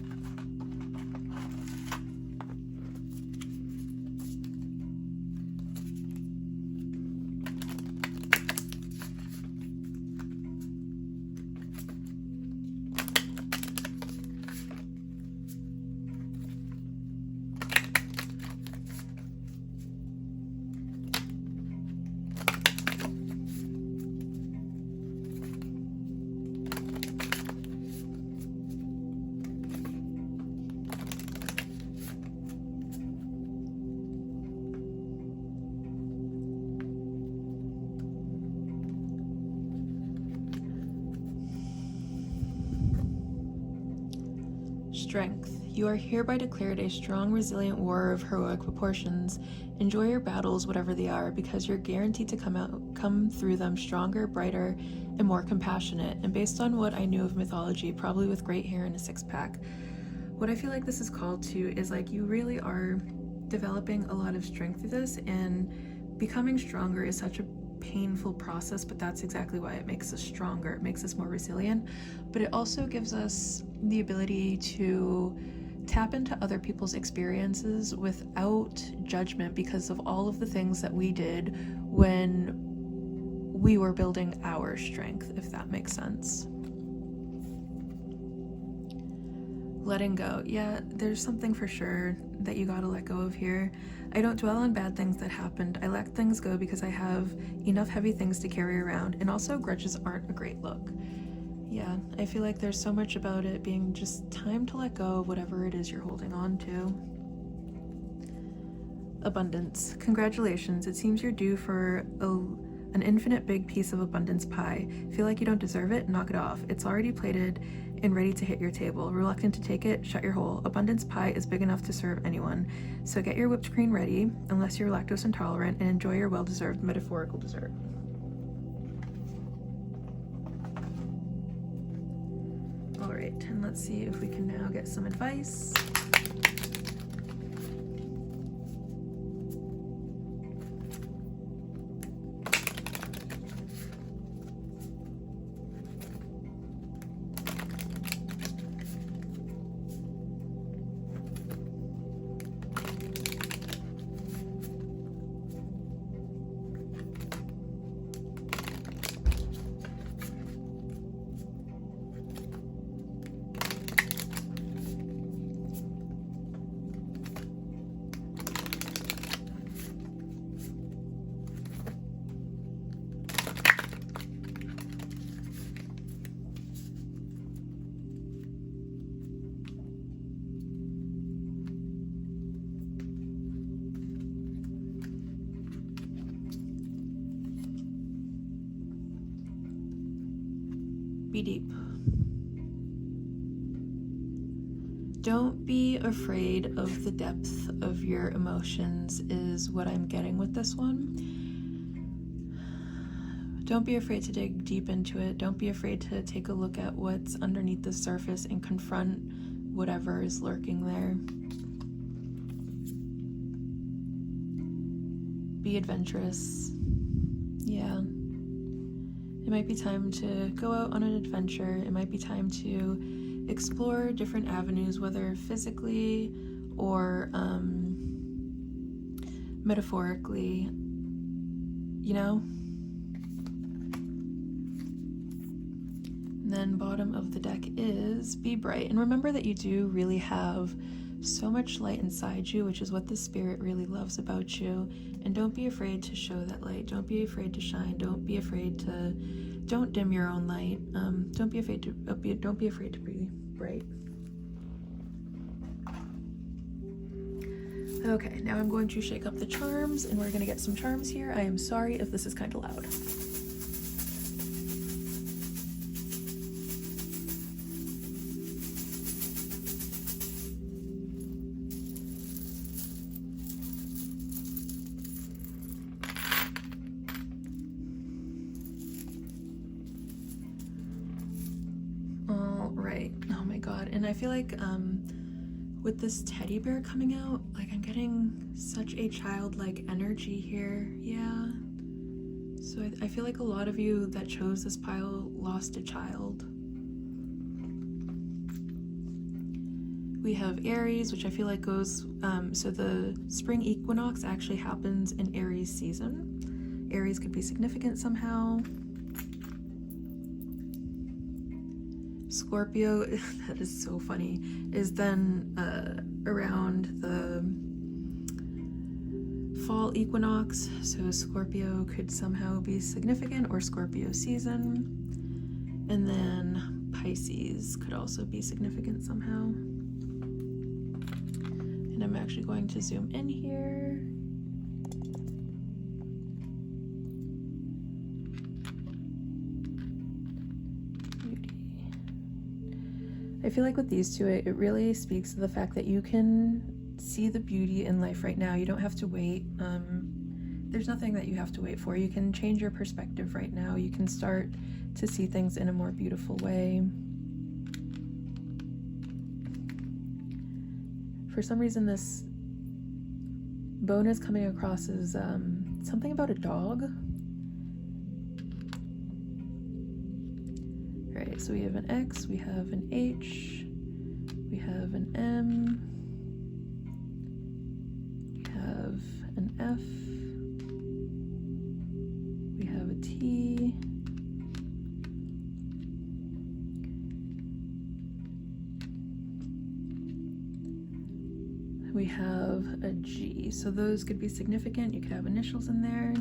Strength. You are hereby declared a strong, resilient warrior of heroic proportions. Enjoy your battles, whatever they are, because you're guaranteed to come through them stronger, brighter, and more compassionate. And based on what I knew of mythology, probably with great hair and a six-pack, what I feel like this is called to is like you really are developing a lot of strength through this, and becoming stronger is such a painful process, but that's exactly why it makes us stronger. It makes us more resilient, but it also gives us the ability to tap into other people's experiences without judgment because of all of the things that we did when we were building our strength, if that makes sense. Letting go. Yeah, there's something for sure that you gotta let go of here. I don't dwell on bad things that happened. I let things go because I have enough heavy things to carry around, and also grudges aren't a great look. Yeah, I feel like there's so much about it being just time to let go of whatever it is you're holding on to. Abundance. Congratulations, it seems you're due for an infinite big piece of abundance pie. Feel like you don't deserve it? Knock it off. It's already plated and ready to hit your table. Reluctant to take it? Shut your hole. Abundance pie is big enough to serve anyone. So get your whipped cream ready, unless you're lactose intolerant, and enjoy your well-deserved metaphorical dessert. and let's see if we can now get some advice. Be deep. Don't be afraid of the depth of your emotions is what I'm getting with this one. Don't be afraid to dig deep into it. Don't be afraid to take a look at what's underneath the surface and confront whatever is lurking there. Be adventurous. Yeah. It might be time to go out on an adventure. It might be time to explore different avenues, whether physically or metaphorically, you know? And then bottom of the deck is be bright. And remember that you do really have so much light inside you, which is what the spirit really loves about you. And don't be afraid to show that light. Don't be afraid to shine. Don't dim your own light. Don't be afraid to be bright. Okay, now I'm going to shake up the charms, and we're going to get some charms here. I am sorry if this is kind of loud. Oh my god. And I feel like with this teddy bear coming out, like I'm getting such a childlike energy here. Yeah. So I feel like a lot of you that chose this pile lost a child. We have Aries, which I feel like goes, so the spring equinox actually happens in Aries season. Aries could be significant somehow. Scorpio, that is so funny, is then around the fall equinox, so Scorpio could somehow be significant, or Scorpio season. And then Pisces could also be significant somehow. And I'm actually going to zoom in here. I feel like with these two, it really speaks to the fact that you can see the beauty in life right now. You don't have to wait. There's nothing that you have to wait for. You can change your perspective right now. You can start to see things in a more beautiful way. For some reason, this bonus coming across as something about a dog. Alright, so we have an X, we have an H, we have an M, we have an F, we have a T, we have a G. So those could be significant. You could have initials in there.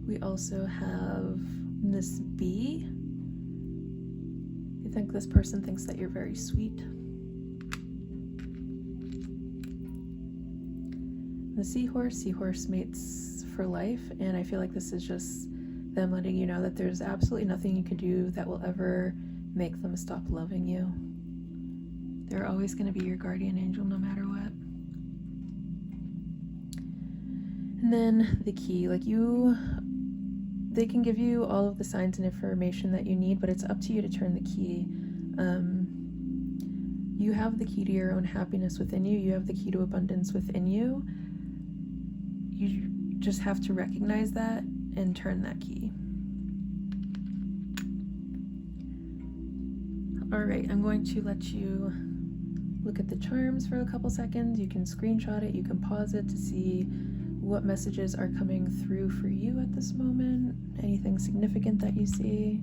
We also have this B. I think this person thinks that you're very sweet. The seahorse mates for life, and I feel like this is just them letting you know that there's absolutely nothing you can do that will ever make them stop loving you. They're always going to be your guardian angel no matter what. And then the key, they can give you all of the signs and information that you need, but it's up to you to turn the key. You have the key to your own happiness within you. You have the key to abundance within you. You just have to recognize that and turn that key. All right, I'm going to let you look at the charms for a couple seconds. You can screenshot it, you can pause it to see what messages are coming through for you at this moment. Anything significant that you see.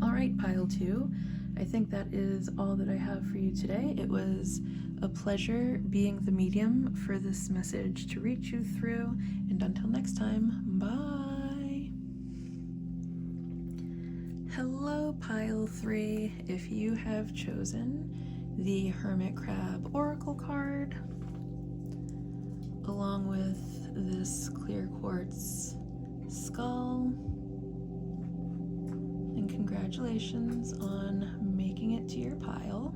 All right, pile 2. I think that is all that I have for you today. It was a pleasure being the medium for this message to reach you through. And until next time, bye. Hello, pile 3. If you have chosen the Hermit Crab Oracle card, along with this clear quartz skull, and congratulations on making it to your pile.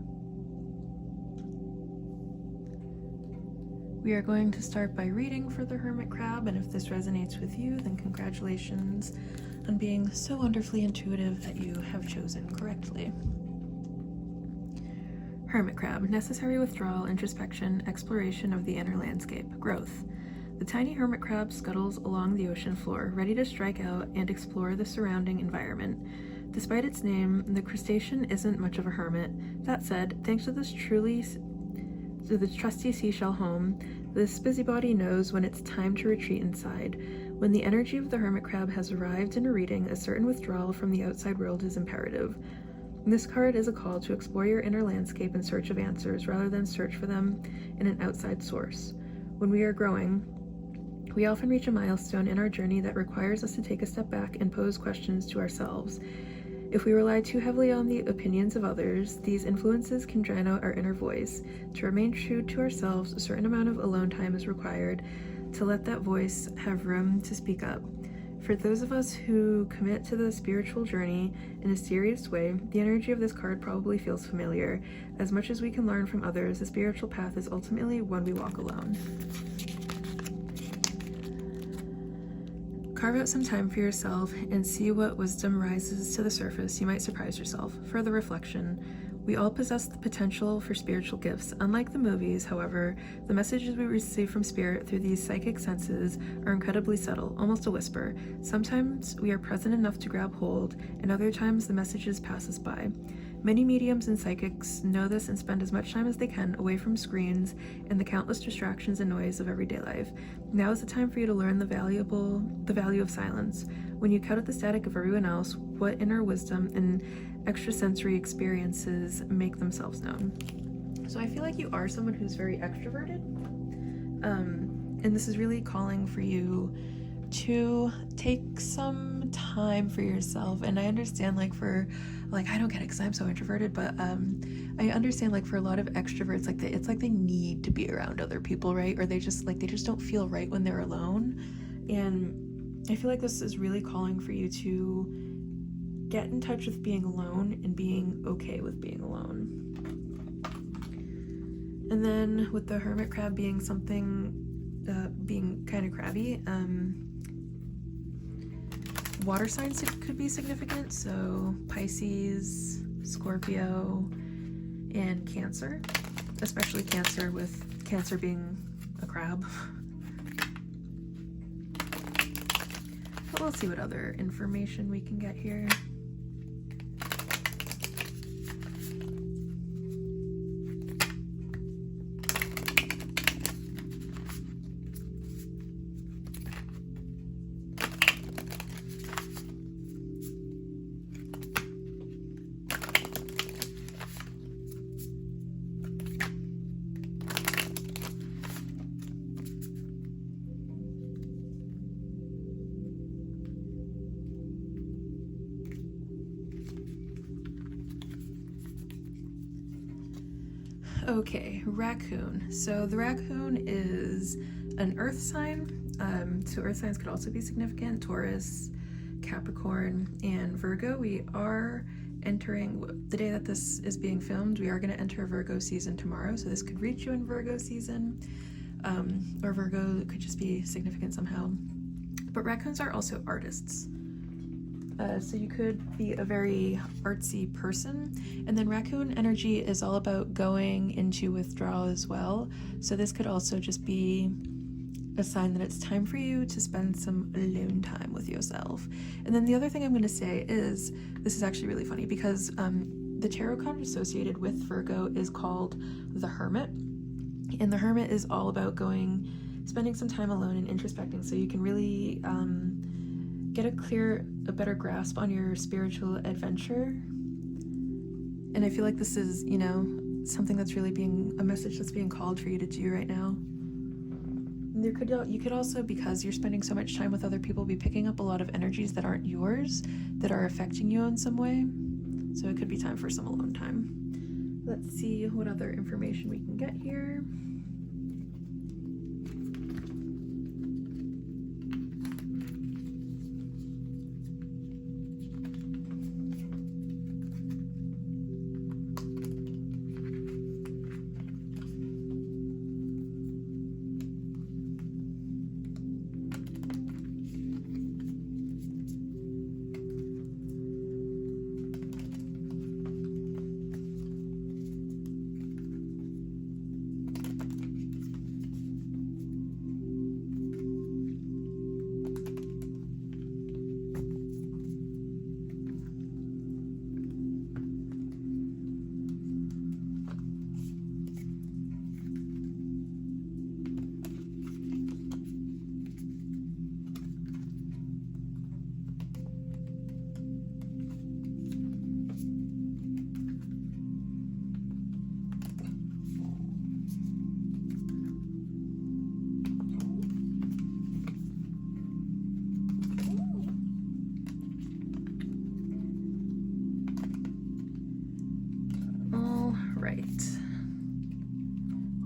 We are going to start by reading for the Hermit Crab, and if this resonates with you, then congratulations on being so wonderfully intuitive that you have chosen correctly. Hermit Crab, necessary withdrawal, introspection, exploration of the inner landscape, growth. The tiny hermit crab scuttles along the ocean floor, ready to strike out and explore the surrounding environment. Despite its name, the crustacean isn't much of a hermit. That said, thanks to this trusty seashell home, this busybody knows when it's time to retreat inside. When the energy of the hermit crab has arrived in a reading, a certain withdrawal from the outside world is imperative. This card is a call to explore your inner landscape in search of answers, rather than search for them in an outside source. When we are growing, we often reach a milestone in our journey that requires us to take a step back and pose questions to ourselves. If we rely too heavily on the opinions of others, these influences can drown out our inner voice. To remain true to ourselves, a certain amount of alone time is required to let that voice have room to speak up. For those of us who commit to the spiritual journey in a serious way, the energy of this card probably feels familiar. As much as we can learn from others, the spiritual path is ultimately one we walk alone. Carve out some time for yourself and see what wisdom rises to the surface. You might surprise yourself. Further reflection. We all possess the potential for spiritual gifts. Unlike the movies, however, the messages we receive from spirit through these psychic senses are incredibly subtle, almost a whisper. Sometimes we are present enough to grab hold, and other times the messages pass us by. Many mediums and psychics know this and spend as much time as they can away from screens and the countless distractions and noise of everyday life. Now is the time for you to learn the value of silence. When you cut out the static of everyone else, what inner wisdom and extrasensory experiences make themselves known. So I feel like you are someone who's very extroverted, and this is really calling for you to take some time for yourself. And I understand, I don't get it because I'm so introverted, but I understand, for a lot of extroverts, it's like they need to be around other people, right? Or they just don't feel right when they're alone. And I feel like this is really calling for you to get in touch with being alone and being okay with being alone. And then with the hermit crab being something, being kind of crabby, water signs could be significant, so Pisces, Scorpio, and Cancer, especially Cancer, with Cancer being a crab. But we'll see what other information we can get here. Okay, raccoon. So the raccoon is an earth sign. So earth signs could also be significant. Taurus, Capricorn, and Virgo. We are entering, the day that this is being filmed, we are going to enter Virgo season tomorrow. So this could reach you in Virgo season. Or Virgo could just be significant somehow. But raccoons are also artists. So you could be a very artsy person. And then raccoon energy is all about going into withdrawal as well. So this could also just be a sign that it's time for you to spend some alone time with yourself. And then the other thing I'm going to say is, this is actually really funny because the tarot card associated with Virgo is called the Hermit. And the Hermit is all about spending some time alone and introspecting so you can really get a better grasp on your spiritual adventure. And I feel like this is, something that's really a message that's being called for you to do right now. You could also, because you're spending so much time with other people, be picking up a lot of energies that aren't yours, that are affecting you in some way. So it could be time for some alone time. Let's see what other information we can get here.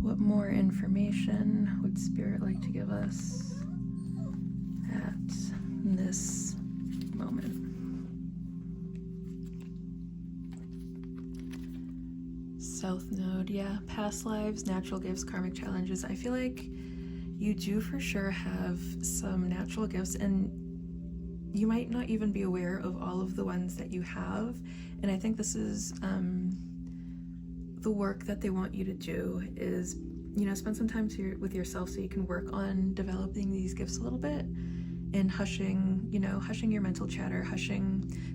What more information would Spirit like to give us at this moment? South Node, yeah. Past lives, natural gifts, karmic challenges. I feel like you do for sure have some natural gifts, and you might not even be aware of all of the ones that you have. And I think this is the work that they want you to do is, spend some time with yourself so you can work on developing these gifts a little bit and hushing your mental chatter,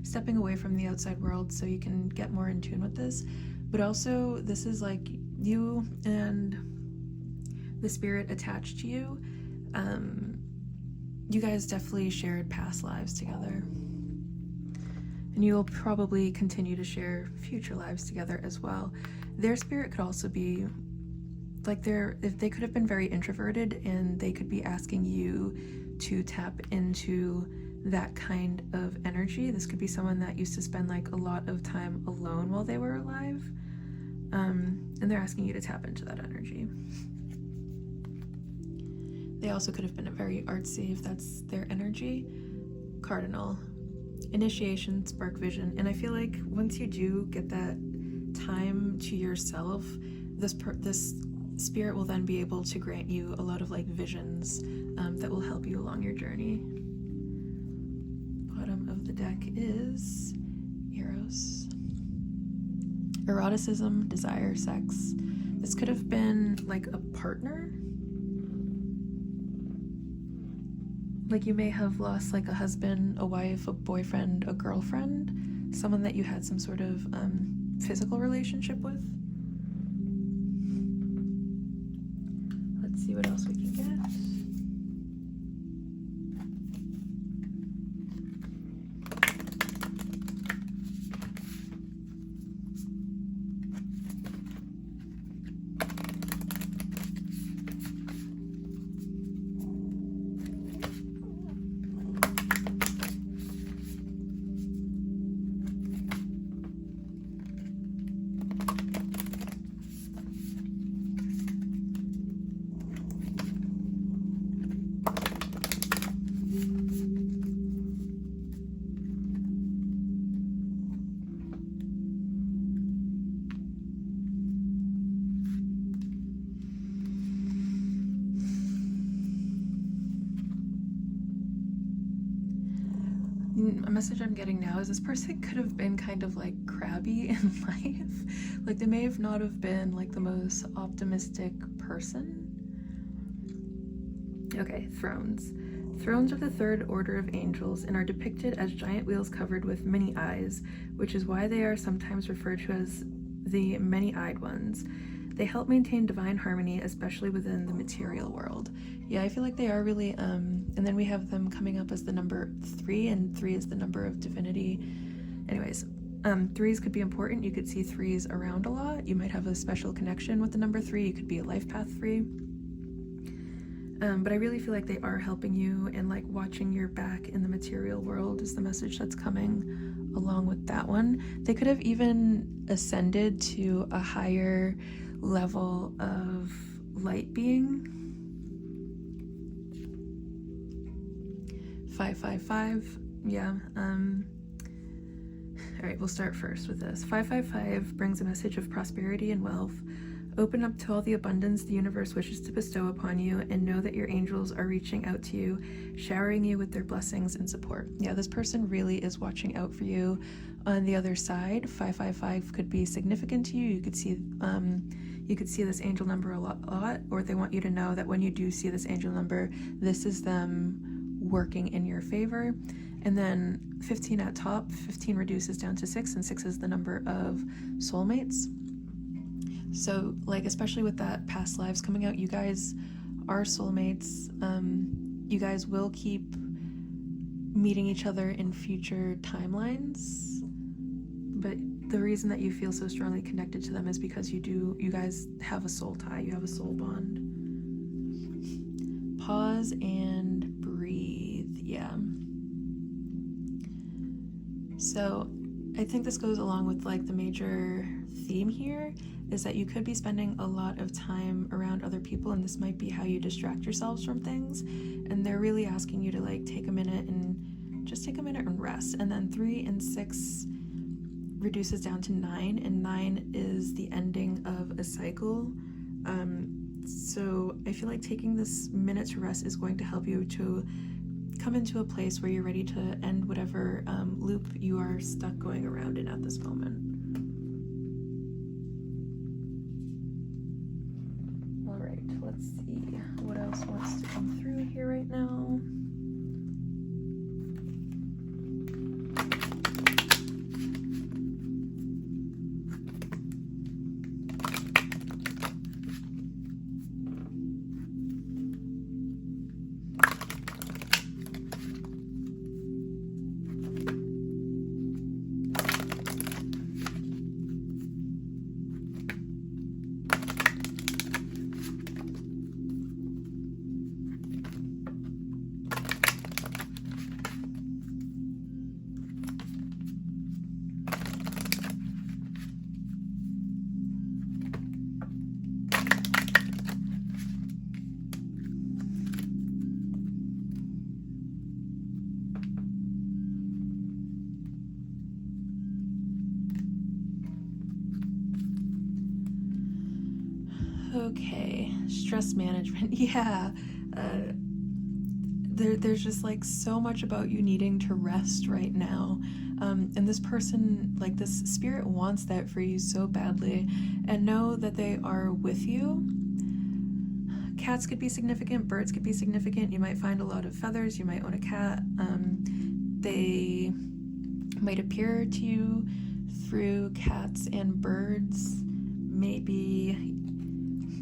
stepping away from the outside world so you can get more in tune with this. But also, this is like you and the spirit attached to you. You guys definitely shared past lives together. And you will probably continue to share future lives together as well. Their spirit could also be like they could have been very introverted, and they could be asking you to tap into that kind of energy. This could be someone that used to spend like a lot of time alone while they were alive, and they're asking you to tap into that energy. They also could have been a very artsy, if that's their energy. Cardinal, initiation, spark vision. And I feel like once you do get that time to yourself, this spirit will then be able to grant you a lot of like visions that will help you along your journey. Bottom of the deck is Eros. Eroticism, desire, sex. This could have been like a partner. Like you may have lost like a husband, a wife, a boyfriend, a girlfriend, someone that you had some sort of physical relationship with. Let's see what else we can get. a message I'm getting now is this person could have been kind of like crabby in life. Like they may have not have been like the most optimistic person. Okay, thrones. Thrones are the third order of angels and are depicted as giant wheels covered with many eyes, which is why they are sometimes referred to as the many-eyed ones. They help maintain divine harmony, especially within the material world. Yeah, I feel like they are really, and then we have them coming up as the number 3, and 3 is the number of divinity. Anyways, 3s could be important. You could see 3s around a lot. You might have a special connection with the number 3. You could be a life path 3. But I really feel like they are helping you, and like watching your back in the material world is the message that's coming along with that one. They could have even ascended to a higher level of light being. 555, yeah. All right, we'll start first with this. 555 brings a message of prosperity and wealth. Open up to all the abundance the universe wishes to bestow upon you, and know that your angels are reaching out to you, showering you with their blessings and support. Yeah, this person really is watching out for you. On the other side, 555 could be significant to you. You could see this angel number a lot, or they want you to know that when you do see this angel number, this is them working in your favor. And then 15 at top, 15 reduces down to 6, and 6 is the number of soulmates. So, like, especially with that past lives coming out, you guys are soulmates. You guys will keep meeting each other in future timelines. But the reason that you feel so strongly connected to them is because you guys have a soul tie. You have a soul bond. Pause and breathe. Yeah. So, I think this goes along with like the major theme here is that you could be spending a lot of time around other people, and this might be how you distract yourselves from things, and they're really asking you to like take a minute and rest. And then 3 and 6 reduces down to 9, and 9 is the ending of a cycle. So I feel like taking this minute to rest is going to help you to come into a place where you're ready to end whatever loop you are stuck going around in at this moment. All right, let's see what else wants to come through here right now. Okay, stress management. Yeah, there's just like so much about you needing to rest right now, and this person, like this spirit, wants that for you so badly. And know that they are with you. Cats could be significant, birds could be significant. You might find a lot of feathers. You might own a cat. They might appear to you through cats and birds. Maybe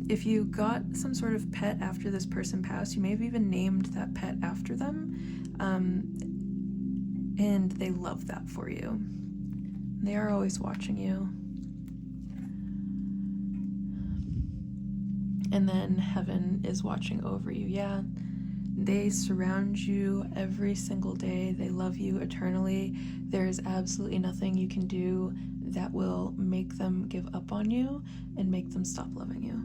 if you got some sort of pet after this person passed, you may have even named that pet after them, and they love that for you. They are always watching you. And then heaven is watching over you. Yeah, they surround you every single day. They love you eternally. There is absolutely nothing you can do that will make them give up on you and make them stop loving you.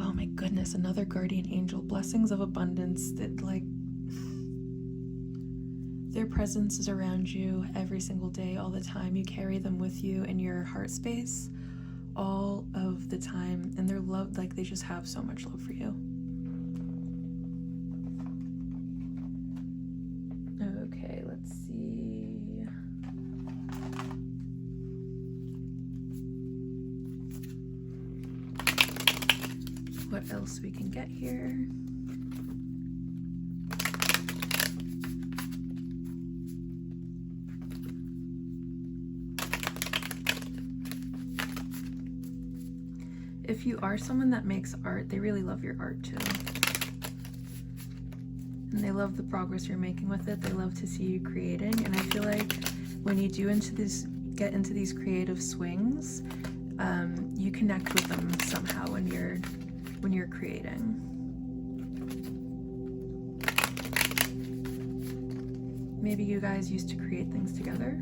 Oh my goodness, another guardian angel. Blessings of abundance. That, like, their presence is around you every single day, all the time. You carry them with you in your heart space all of the time, and they're loved. Like, they just have so much love for you. what else we can get here. If you are someone that makes art, they really love your art too. And they love the progress you're making with it. They love to see you creating. And I feel like when you do get into these creative swings, you connect with them somehow when you're creating. Maybe you guys used to create things together.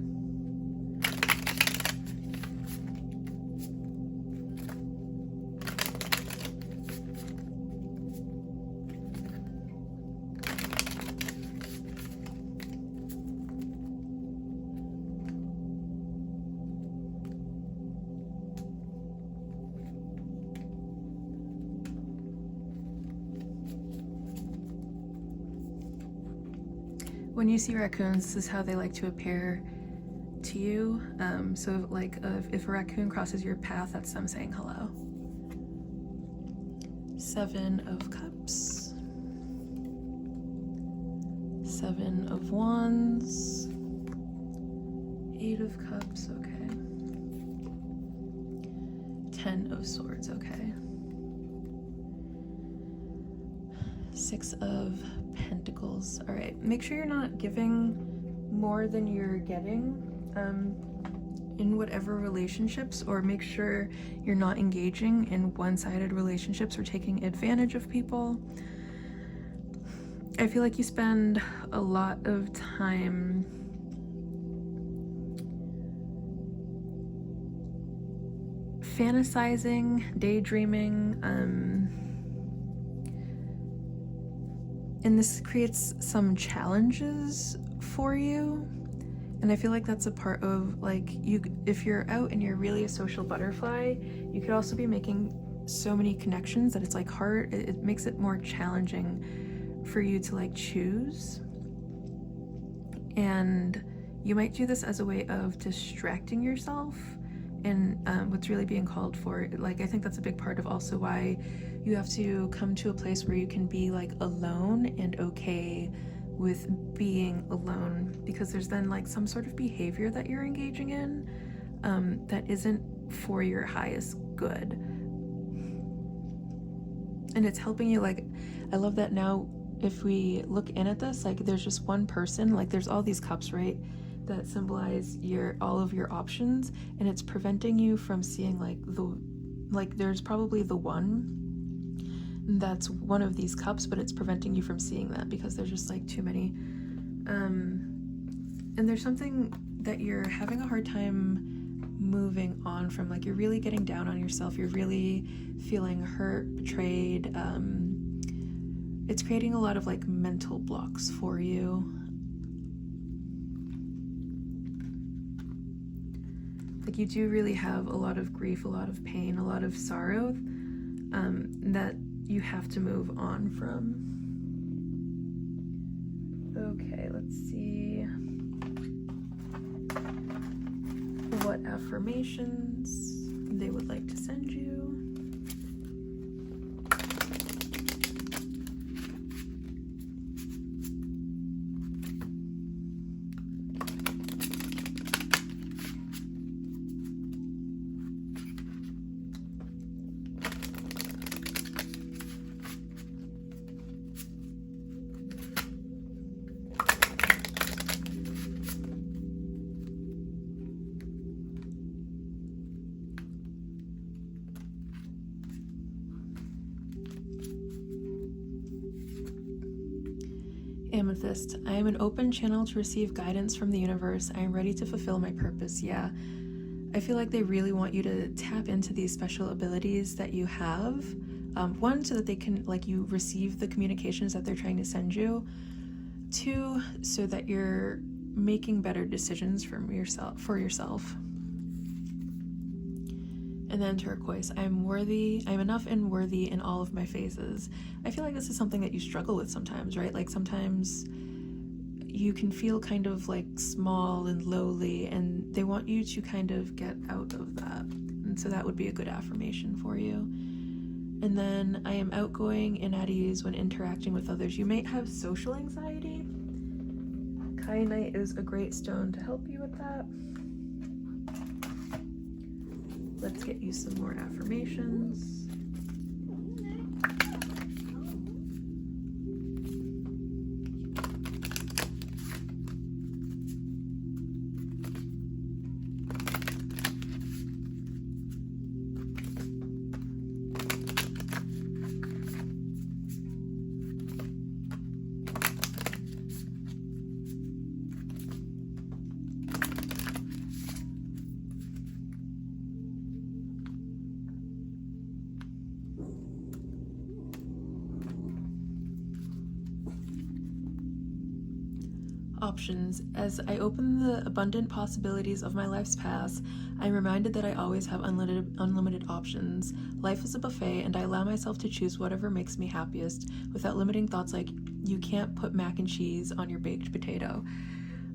When you see raccoons, this is how they like to appear to you. So like if a raccoon crosses your path, that's them saying hello. 7 of Cups. 7 of Wands. 8 of Cups, okay. 10 of Swords, okay. 6 of Pentacles. All right, make sure you're not giving more than you're getting in whatever relationships, or make sure you're not engaging in one-sided relationships or taking advantage of people. I feel like you spend a lot of time fantasizing, daydreaming, and this creates some challenges for you. And I feel like that's a part of, like, if you're out and you're really a social butterfly, you could also be making so many connections that it's like hard, it makes it more challenging for you to like choose. And you might do this as a way of distracting yourself and what's really being called for. Like, I think that's a big part of also why you have to come to a place where you can be like alone and okay with being alone, because there's then like some sort of behavior that you're engaging in that isn't for your highest good. And it's helping you, like, I love that now if we look in at this, like there's just one person, like there's all these cups, right, that symbolize all of your options, and it's preventing you from seeing like there's probably the one that's one of these cups, but it's preventing you from seeing that because there's just like too many. And there's something that you're having a hard time moving on from, like you're really getting down on yourself, you're really feeling hurt, betrayed. It's creating a lot of like mental blocks for you. Like you do really have a lot of grief, a lot of pain, a lot of sorrow that you have to move on from. Okay, let's see. What affirmations they would like to send you. Amethyst, I am an open channel to receive guidance from the universe. I am ready to fulfill my purpose. Yeah, I feel like they really want you to tap into these special abilities that you have. One, so that they can, like, you receive the communications that they're trying to send you. 2, so that you're making better decisions for yourself. And then Turquoise, I am worthy, I am enough and worthy in all of my phases. I feel like this is something that you struggle with sometimes, right? Like sometimes you can feel kind of like small and lowly, and they want you to kind of get out of that. And so that would be a good affirmation for you. And then I am outgoing and at ease when interacting with others. You may have social anxiety. Kyanite is a great stone to help you with that. Let's get you some more affirmations. Options. As I open the abundant possibilities of my life's path, I'm reminded that I always have unlimited options. Life is a buffet, and I allow myself to choose whatever makes me happiest without limiting thoughts like, you can't put mac and cheese on your baked potato.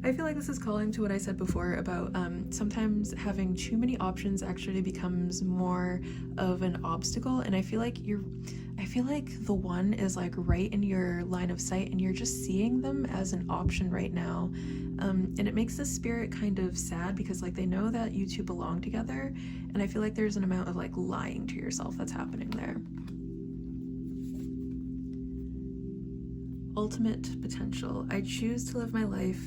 I feel like this is calling to what I said before about sometimes having too many options actually becomes more of an obstacle, and I feel like the one is like right in your line of sight and you're just seeing them as an option right now. And it makes the spirit kind of sad because like they know that you two belong together, and I feel like there's an amount of like lying to yourself that's happening there. Ultimate potential. I choose to live a life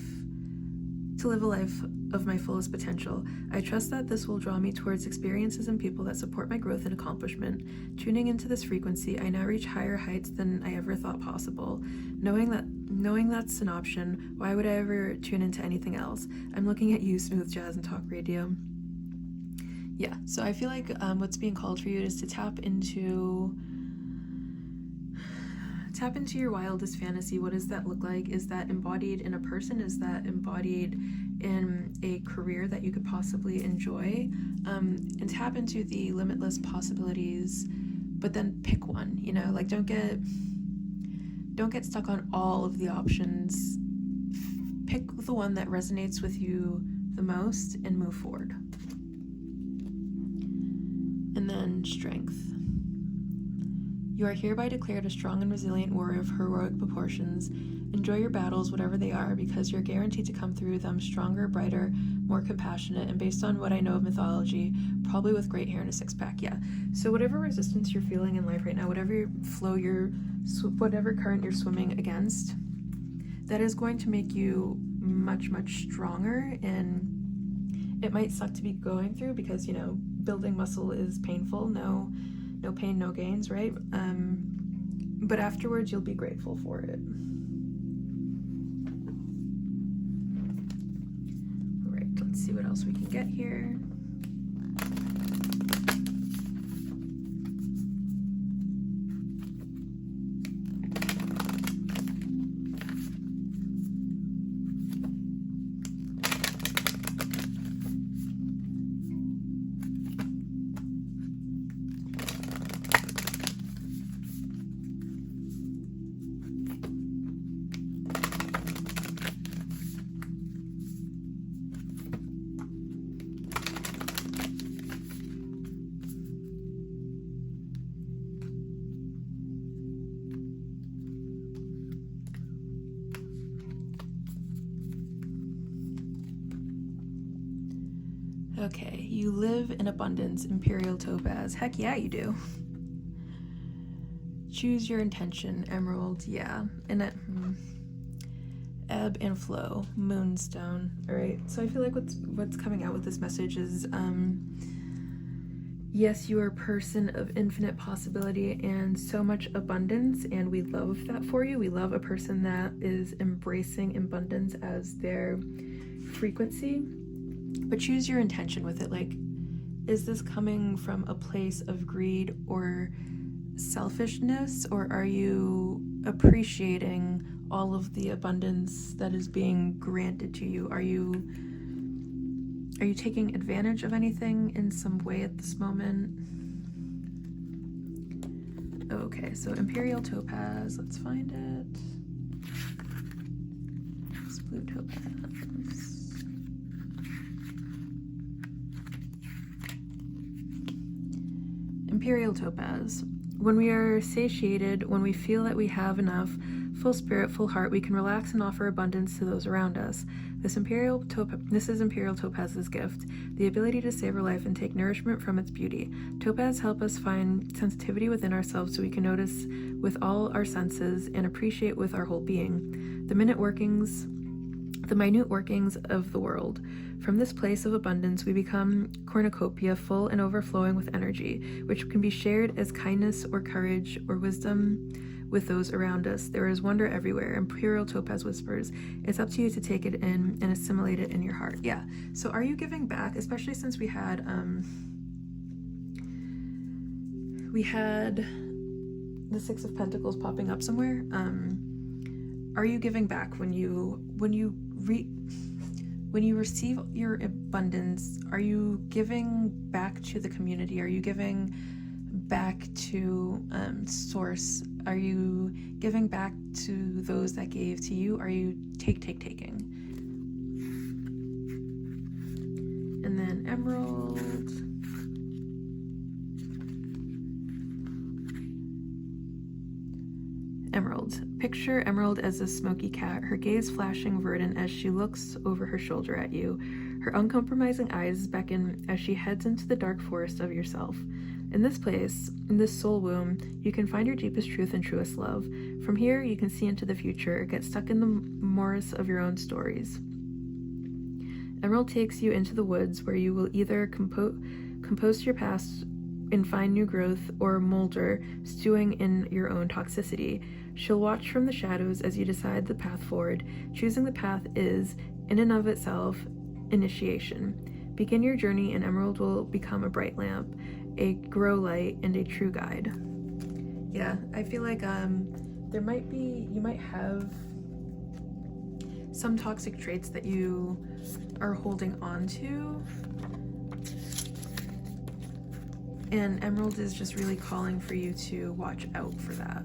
of my fullest potential. I trust that this will draw me towards experiences and people that support my growth and accomplishment. Tuning into this frequency, I now reach higher heights than I ever thought possible. Knowing that's an option, why would I ever tune into anything else? I'm looking at you, Smooth Jazz and Talk Radio. Yeah, so I feel like what's being called for you is to tap into your wildest fantasy. What does that look like? Is that embodied in a person? Is that embodied in a career that you could possibly enjoy? And tap into the limitless possibilities, but then pick one, you know, like don't get stuck on all of the options. Pick the one that resonates with you the most and move forward. And then strength. You are hereby declared a strong and resilient warrior of heroic proportions. Enjoy your battles, whatever they are, because you're guaranteed to come through them stronger, brighter, more compassionate, and based on what I know of mythology, probably with great hair and a six-pack. Yeah. So whatever resistance you're feeling in life right now, whatever current you're swimming against, that is going to make you much, much stronger. And it might suck to be going through because, you know, building muscle is painful. No pain, no gains, right? But afterwards, you'll be grateful for it. All right, let's see what else we can get here. Okay, you live in abundance, Imperial Topaz. Heck yeah, you do. Choose your intention, Emerald. Yeah, and ebb and flow, Moonstone. All right, so I feel like what's coming out with this message is, yes, you are a person of infinite possibility and so much abundance, and we love that for you. We love a person that is embracing abundance as their frequency. But choose your intention with it. Like, is this coming from a place of greed or selfishness, or are you appreciating all of the abundance that is being granted to you? Are you taking advantage of anything in some way at this moment? Okay, so Imperial Topaz, let's find it. It's blue topaz. Imperial Topaz. When we are satiated, when we feel that we have enough, full spirit, full heart, we can relax and offer abundance to those around us. This is Imperial Topaz's gift, the ability to savor life and take nourishment from its beauty. Topaz help us find sensitivity within ourselves so we can notice with all our senses and appreciate with our whole being the minute workings of the world. From this place of abundance, we become cornucopia, full and overflowing with energy, which can be shared as kindness or courage or wisdom with those around us. There is wonder everywhere. Imperial Topaz whispers, it's up to you to take it in and assimilate it in your heart. Yeah. So are you giving back, especially since we had the Six of Pentacles popping up somewhere? Are you giving back when you receive your abundance? Are you giving back to the community? Are you giving back to source? Are you giving back to those that gave to you? Are you taking? And then Emerald. Picture Emerald as a smoky cat, her gaze flashing verdant as she looks over her shoulder at you. Her uncompromising eyes beckon as she heads into the dark forest of yourself. In this place, in this soul womb, you can find your deepest truth and truest love. From here, you can see into the future, get stuck in the morass of your own stories. Emerald takes you into the woods where you will either compost your past and find new growth, or molder, stewing in your own toxicity. She'll watch from the shadows as you decide the path forward. Choosing the path is, in and of itself, initiation. Begin your journey and Emerald will become a bright lamp, a grow light, and a true guide. Yeah, I feel like you might have some toxic traits that you are holding on to. And Emerald is just really calling for you to watch out for that.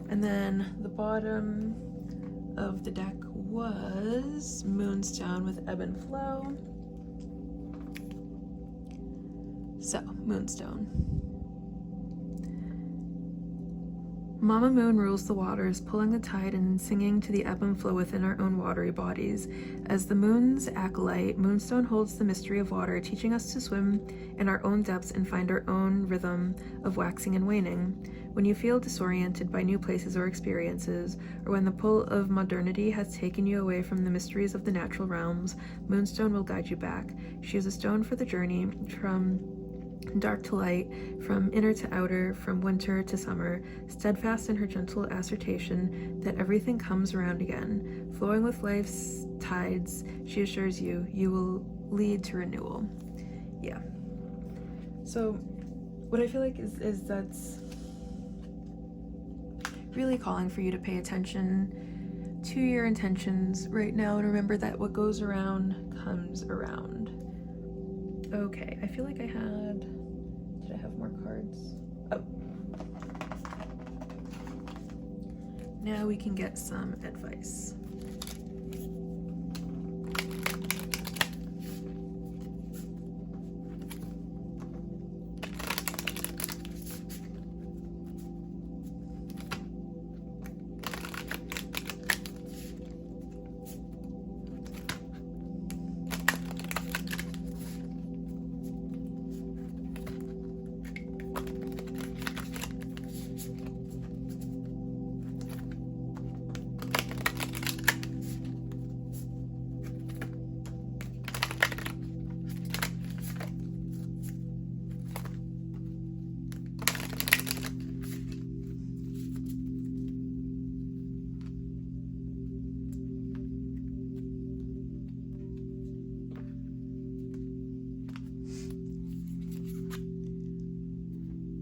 And then the bottom of the deck was Moonstone with Ebb and Flow. So, Moonstone. Mama Moon rules the waters, pulling the tide and singing to the ebb and flow within our own watery bodies. As the moon's acolyte, Moonstone holds the mystery of water, teaching us to swim in our own depths and find our own rhythm of waxing and waning. When you feel disoriented by new places or experiences, or when the pull of modernity has taken you away from the mysteries of the natural realms, Moonstone will guide you back. She is a stone for the journey, from dark to light, from inner to outer, from winter to summer, steadfast in her gentle assertion that everything comes around again. Flowing with life's tides, she assures you, you will lead to renewal. Yeah. So, what I feel like is that's really calling for you to pay attention to your intentions right now and remember that what goes around comes around. Okay, I feel like did I have more cards? Oh. Now we can get some advice.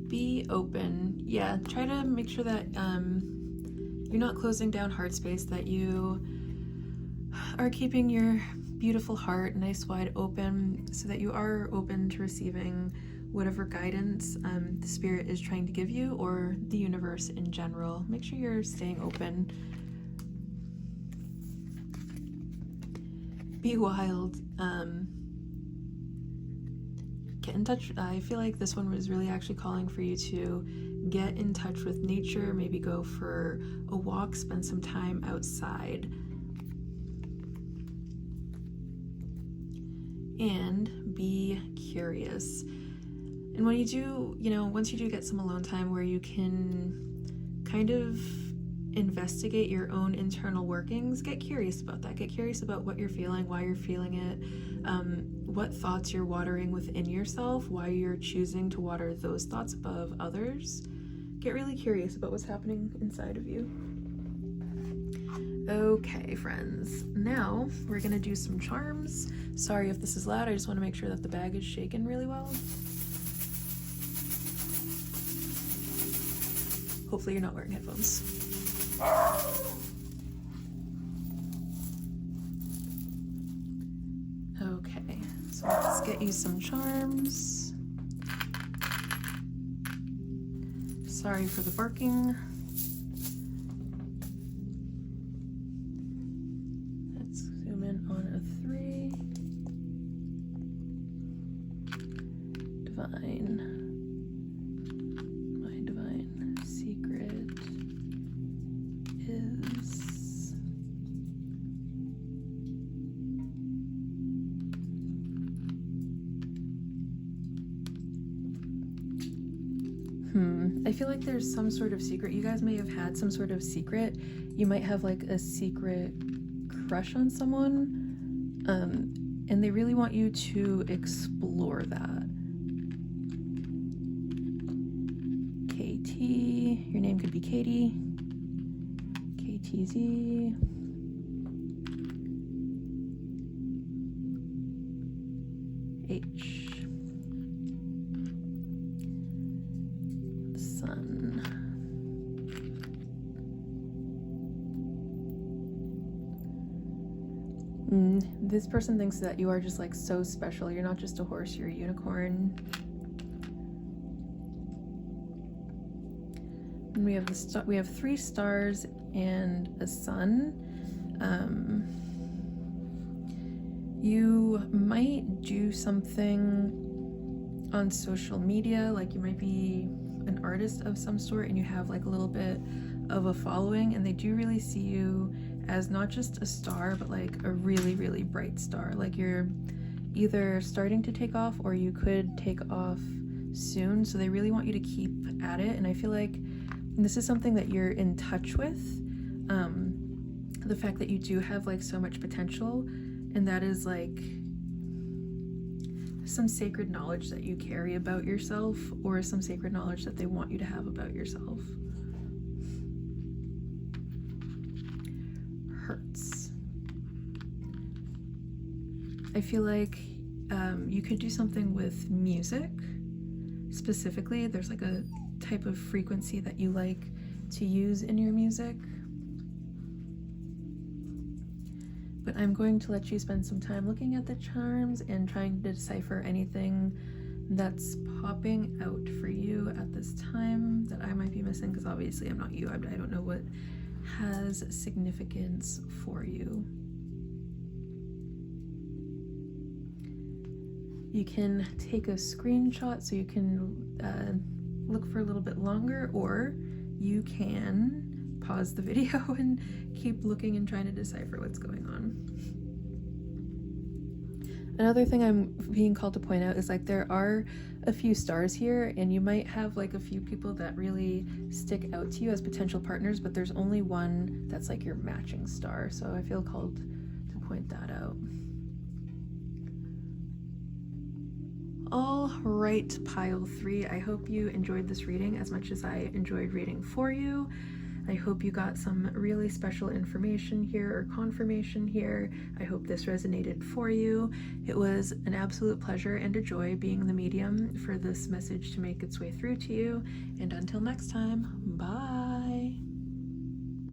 Be open. Yeah, try to make sure that you're not closing down heart space, that you are keeping your beautiful heart nice wide open so that you are open to receiving whatever guidance the spirit is trying to give you, or the universe in general. Make sure you're staying open. Be wild. Okay. get in touch. I feel like this one was really actually calling for you to get in touch with nature, maybe go for a walk, spend some time outside. And be curious. And when you do, once you do get some alone time where you can kind of investigate your own internal workings, get curious about that. Get curious about what you're feeling, why you're feeling it, what thoughts you're watering within yourself, why you're choosing to water those thoughts above others. Get really curious about what's happening inside of you. Okay, friends, now we're gonna do some charms. Sorry if this is loud, I just want to make sure that the bag is shaken really well. Hopefully you're not wearing headphones. Okay, so let's get you some charms. Sorry for the barking. Let's zoom in on a 3. Divine. My divine secret is I feel like there's some sort of secret. You guys may have had some sort of secret. You might have like a secret crush on someone, and they really want you to explore that. KT, your name could be Katie. KTZ. H. Sun. This person thinks that you are just like so special. You're not just a horse, you're a unicorn. And we have 3 stars and a sun. You might do something on social media, like you might be an artist of some sort and you have like a little bit of a following, and they do really see you as not just a star, but like a really, really bright star. Like you're either starting to take off or you could take off soon. So they really want you to keep at it. And I feel like this is something that you're in touch with. The fact that you do have like so much potential, and that is like some sacred knowledge that you carry about yourself, or some sacred knowledge that they want you to have about yourself. Hurts. I feel like you could do something with music. Specifically, there's like a type of frequency that you like to use in your music. But I'm going to let you spend some time looking at the charms and trying to decipher anything that's popping out for you at this time that I might be missing, because obviously I'm not you. I don't know what has significance for you. You can take a screenshot so you can look for a little bit longer, or you can pause the video and keep looking and trying to decipher what's going on. Another thing I'm being called to point out is like there are a few stars here, and you might have like a few people that really stick out to you as potential partners, but there's only one that's like your matching star. So I feel called to point that out. All right, pile 3, I hope you enjoyed this reading as much as I enjoyed reading for you. I hope you got some really special information here, or confirmation here. I hope this resonated for you. It was an absolute pleasure and a joy being the medium for this message to make its way through to you. And until next time, bye.